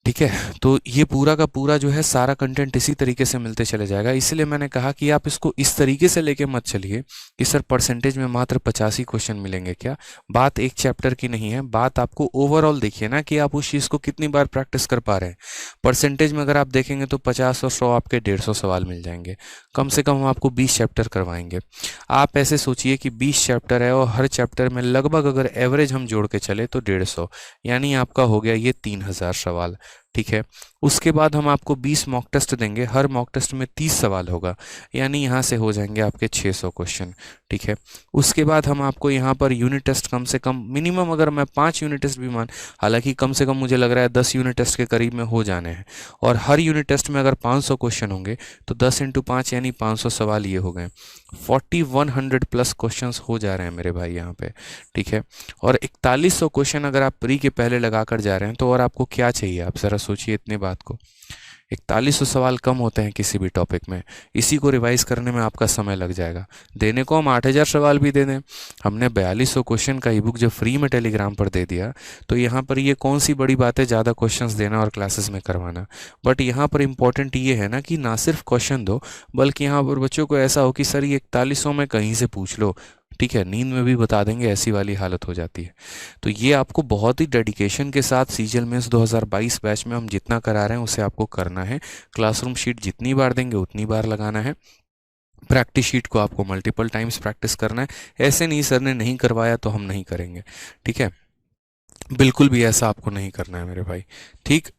ठीक है, तो ये पूरा का पूरा जो है सारा कंटेंट इसी तरीके से मिलते चले जाएगा। इसलिए मैंने कहा कि आप इसको इस तरीके से लेके मत चलिए कि सर परसेंटेज में मात्र 85 क्वेश्चन मिलेंगे क्या। बात एक चैप्टर की नहीं है, बात आपको ओवरऑल देखिए ना कि आप उस चीज़ को कितनी बार प्रैक्टिस कर पा रहे हैं। परसेंटेज में अगर आप देखेंगे तो 50 और 100 आपके 150 सवाल मिल जाएंगे। कम से कम हम आपको 20 चैप्टर करवाएंगे। आप ऐसे सोचिए कि 20 चैप्टर है और हर चैप्टर में लगभग अगर एवरेज हम जोड़ के चले तो 150, यानी आपका हो गया ये 3000 सवाल। ठीक है, उसके बाद हम आपको 20 मॉक टेस्ट देंगे, हर मॉक टेस्ट में 30 सवाल होगा, यानी यहाँ से हो जाएंगे आपके 600 क्वेश्चन। ठीक है, उसके बाद हम आपको यहाँ पर यूनिट टेस्ट कम से कम मिनिमम अगर मैं 5 यूनिट टेस्ट भी मान, हालांकि कम से कम मुझे लग रहा है 10 यूनिट टेस्ट के करीब में हो जाने हैं। और हर यूनिट टेस्ट में अगर 500 क्वेश्चन होंगे तो 10 × 5 यानी 500 सवाल ये हो गए, 4100 प्लस क्वेश्चन हो जा रहे हैं मेरे भाई यहाँ पे। ठीक है, और 4100 क्वेश्चन अगर आप प्री के पहले लगाकर जा रहे हैं तो और आपको क्या चाहिए, आप जरा सोचिए इतनी बात को। 4100 सवाल कम होते हैं किसी भी टॉपिक में, इसी को रिवाइज करने में आपका समय लग जाएगा। देने को हम 8000 सवाल भी दे दें, हमने 4200 क्वेश्चन का ई बुक जब फ्री में टेलीग्राम पर दे दिया तो यहाँ पर ये कौन सी बड़ी बात है ज़्यादा क्वेश्चंस देना और क्लासेस में करवाना। बट यहाँ पर इंपॉर्टेंट ये है ना कि ना सिर्फ क्वेश्चन दो, बल्कि यहाँ पर बच्चों को ऐसा हो कि सर ये 4100 में कहीं से पूछ लो, ठीक है, नींद में भी बता देंगे, ऐसी वाली हालत हो जाती है। तो ये आपको बहुत ही डेडिकेशन के साथ सीजीएल मेंस 2022 बैच में हम जितना करा रहे हैं उसे आपको करना है। क्लासरूम शीट जितनी बार देंगे उतनी बार लगाना है, प्रैक्टिस शीट को आपको मल्टीपल टाइम्स प्रैक्टिस करना है। ऐसे नहीं सर ने नहीं करवाया तो हम नहीं करेंगे, ठीक है, बिल्कुल भी ऐसा आपको नहीं करना है मेरे भाई। ठीक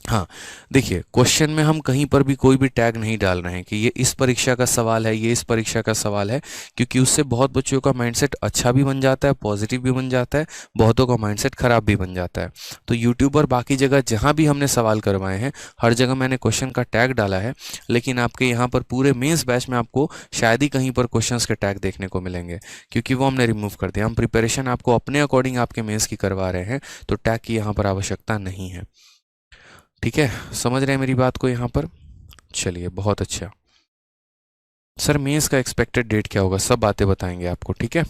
हाँ, देखिए क्वेश्चन में हम कहीं पर भी कोई भी टैग नहीं डाल रहे हैं कि ये इस परीक्षा का सवाल है, ये इस परीक्षा का सवाल है, क्योंकि उससे बहुत बच्चों का माइंडसेट अच्छा भी बन जाता है, पॉजिटिव भी बन जाता है, बहुतों का माइंडसेट खराब भी बन जाता है। तो यूट्यूब और बाकी जगह जहाँ भी हमने सवाल करवाए हैं हर जगह मैंने क्वेश्चन का टैग डाला है, लेकिन आपके यहाँ पर पूरे मेंस बैच में आपको शायद ही कहीं पर क्वेश्चन के टैग देखने को मिलेंगे, क्योंकि वो हमने रिमूव कर दिया। हम प्रिपरेशन आपको अपने अकॉर्डिंग आपके मेंस की करवा रहे हैं, तो टैग की यहाँ पर आवश्यकता नहीं है। ठीक है, समझ रहे हैं मेरी बात को यहाँ पर। चलिए बहुत अच्छा। सर मेंस का एक्सपेक्टेड डेट क्या होगा, सब बातें बताएंगे आपको। ठीक है,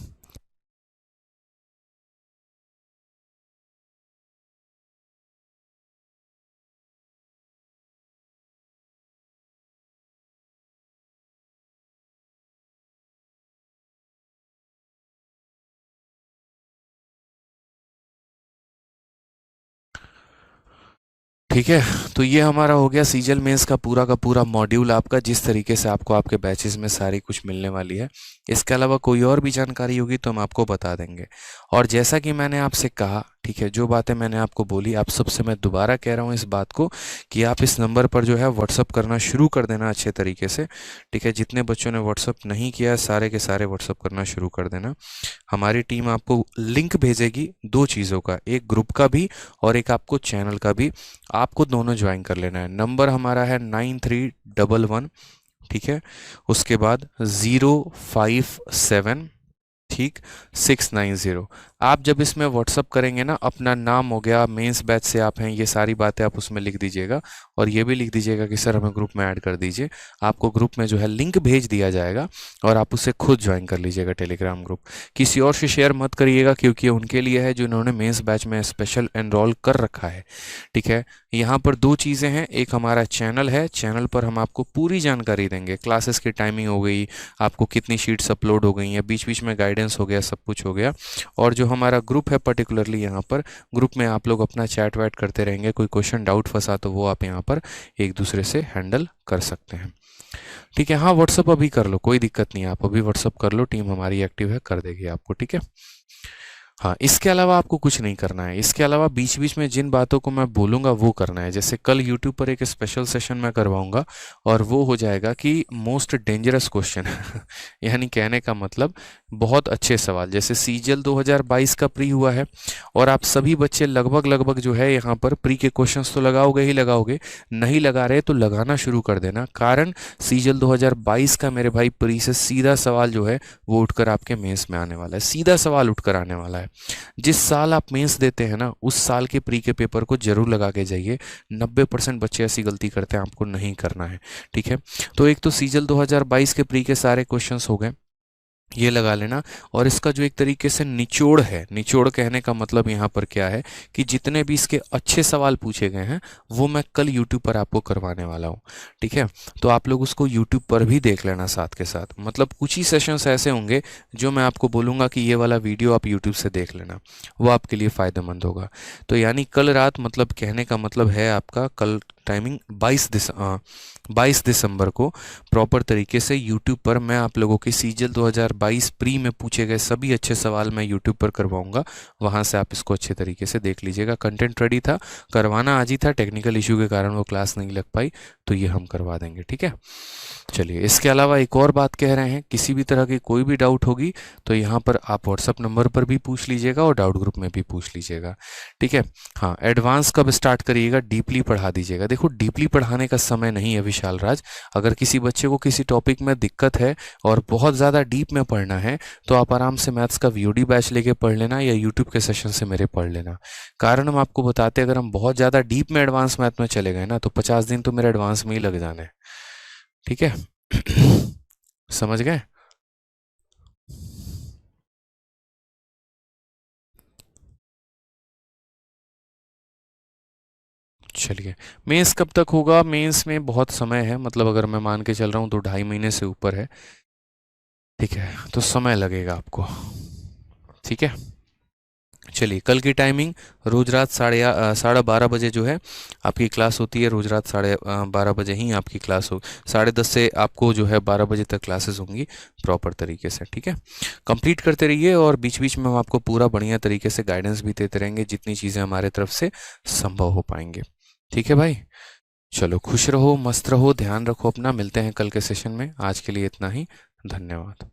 ठीक है, तो ये हमारा हो गया सीजल मेंस का पूरा मॉड्यूल आपका, जिस तरीके से आपको आपके बैचेस में सारी कुछ मिलने वाली है। इसके अलावा कोई और भी जानकारी होगी तो हम आपको बता देंगे। और जैसा कि मैंने आपसे कहा, ठीक है, जो बातें मैंने आपको बोली आप सबसे मैं दोबारा कह रहा हूँ इस बात को कि आप इस नंबर पर जो है व्हाट्सअप करना शुरू कर देना अच्छे तरीके से। ठीक है, जितने बच्चों ने व्हाट्सअप नहीं किया है सारे के सारे व्हाट्सअप करना शुरू कर देना। हमारी टीम आपको लिंक भेजेगी 2 चीज़ों का, एक ग्रुप का भी और एक आपको चैनल का भी, आपको दोनों ज्वाइन कर लेना है। नंबर हमारा है 9311, ठीक है, उसके बाद 057 ठीक, 690। आप जब इसमें व्हाट्सअप करेंगे ना, अपना नाम हो गया, मेंस बैच से आप हैं, ये सारी बातें आप उसमें लिख दीजिएगा और ये भी लिख दीजिएगा कि सर हमें ग्रुप में ऐड कर दीजिए। आपको ग्रुप में जो है लिंक भेज दिया जाएगा और आप उसे खुद ज्वाइन कर लीजिएगा टेलीग्राम ग्रुप। किसी और से शेयर मत करिएगा क्योंकि उनके लिए है जो इन्होंने मेंस बैच में स्पेशल एनरोल कर रखा है। ठीक है, यहाँ पर दो चीज़ें हैं, एक हमारा चैनल है, चैनल पर हम आपको पूरी जानकारी देंगे, क्लासेस की टाइमिंग हो गई, आपको कितनी शीट्स अपलोड हो गई हैं, बीच बीच में गाइडेंस हो गया, सब कुछ हो गया। और जो हमारा ग्रुप है पर्टिकुलरली यहाँ पर ग्रुप में आप लोग अपना चैट वैट करते रहेंगे, कोई क्वेश्चन डाउट फंसा तो वो आप यहाँ पर एक दूसरे से हैंडल कर सकते हैं। ठीक है, हाँ व्हाट्सअप अभी कर लो, कोई दिक्कत नहीं है, आप अभी व्हाट्सअप कर लो, टीम हमारी एक्टिव है, कर देगी आपको। ठीक है, हाँ इसके अलावा आपको कुछ नहीं करना है। इसके अलावा बीच बीच में जिन बातों को मैं बोलूँगा वो करना है। जैसे कल यूट्यूब पर एक स्पेशल सेशन मैं करवाऊँगा और वो हो जाएगा कि मोस्ट डेंजरस क्वेश्चन यानी कहने का मतलब बहुत अच्छे सवाल। जैसे सीजीएल 2022 का प्री हुआ है और आप सभी बच्चे लगभग जो है यहाँ पर प्री के क्वेश्चंस तो लगाओगे ही लगाओगे, नहीं लगा रहे तो लगाना शुरू कर देना। कारण सीजीएल 2022 का मेरे भाई प्री से सीधा सवाल जो है वो उठकर आपके मेंस में आने वाला है, सीधा सवाल उठकर आने वाला है। जिस साल आप मेंस देते हैं ना, उस साल के प्री के पेपर को जरूर लगा के जाइए। 90% बच्चे ऐसी गलती करते हैं, आपको नहीं करना है। ठीक है, तो एक तो सीजीएल 2022 के प्री के सारे क्वेश्चंस हो गए, ये लगा लेना। और इसका जो एक तरीके से निचोड़ है, निचोड़ कहने का मतलब यहाँ पर क्या है कि जितने भी इसके अच्छे सवाल पूछे गए हैं वो मैं कल YouTube पर आपको करवाने वाला हूँ। ठीक है, तो आप लोग उसको YouTube पर भी देख लेना साथ के साथ। मतलब कुछ ही सेशंस ऐसे होंगे जो मैं आपको बोलूँगा कि ये वाला वीडियो आप YouTube से देख लेना, वो आपके लिए फ़ायदेमंद होगा। तो यानी कल रात, मतलब कहने का मतलब है आपका कल टाइमिंग 22 दिसंबर को प्रॉपर तरीके से YouTube पर मैं आप लोगों की सीजीएल 2022 प्री में पूछे गए सभी अच्छे सवाल मैं YouTube पर करवाऊंगा। वहां से आप इसको अच्छे तरीके से देख लीजिएगा। कंटेंट रेडी था, करवाना आज ही था, टेक्निकल इशू के कारण वो क्लास नहीं लग पाई, तो ये हम करवा देंगे। ठीक है, चलिए इसके अलावा एक और बात कह रहे हैं, किसी भी तरह की कोई भी डाउट होगी तो यहाँ पर आप व्हाट्सअप नंबर पर भी पूछ लीजिएगा और डाउट ग्रुप में भी पूछ लीजिएगा। ठीक है, हाँ एडवांस कब स्टार्ट करिएगा, डीपली पढ़ा दीजिएगा। देखो डीपली पढ़ाने का समय नहीं है विशाल राज। अगर किसी बच्चे को किसी टॉपिक में दिक्कत है और बहुत ज़्यादा डीप में पढ़ना है तो आप आराम से मैथ्स का वीओडी बैच लेके पढ़ लेना या यूट्यूब के सेशन से मेरे पढ़ लेना। कारण हम आपको बताते अगर हम बहुत ज़्यादा डीप में एडवांस मैथ में चले गए ना तो 50 दिन तो मेरे एडवांस में ही लग जाने। ठीक है समझ गए? चलिए, मेंस कब तक होगा? मेंस में बहुत समय है, मतलब अगर मैं मान के चल रहा हूँ तो 2.5 महीने से ऊपर है। ठीक है, तो समय लगेगा आपको। ठीक है, चलिए कल की टाइमिंग रोज रात 12:30 बजे जो है आपकी क्लास होती है। रोज रात 12:30 बजे ही आपकी क्लास हो, 10:30 से आपको जो है 12 बजे तक क्लासेस होंगी प्रॉपर तरीके से। ठीक है, कंप्लीट करते रहिए और बीच बीच में हम आपको पूरा बढ़िया तरीके से गाइडेंस भी देते रहेंगे जितनी चीज़ें हमारे तरफ से संभव हो पाएंगे। ठीक है भाई, चलो खुश रहो, मस्त रहो, ध्यान रखो अपना। मिलते हैं कल के सेशन में, आज के लिए इतना ही। धन्यवाद।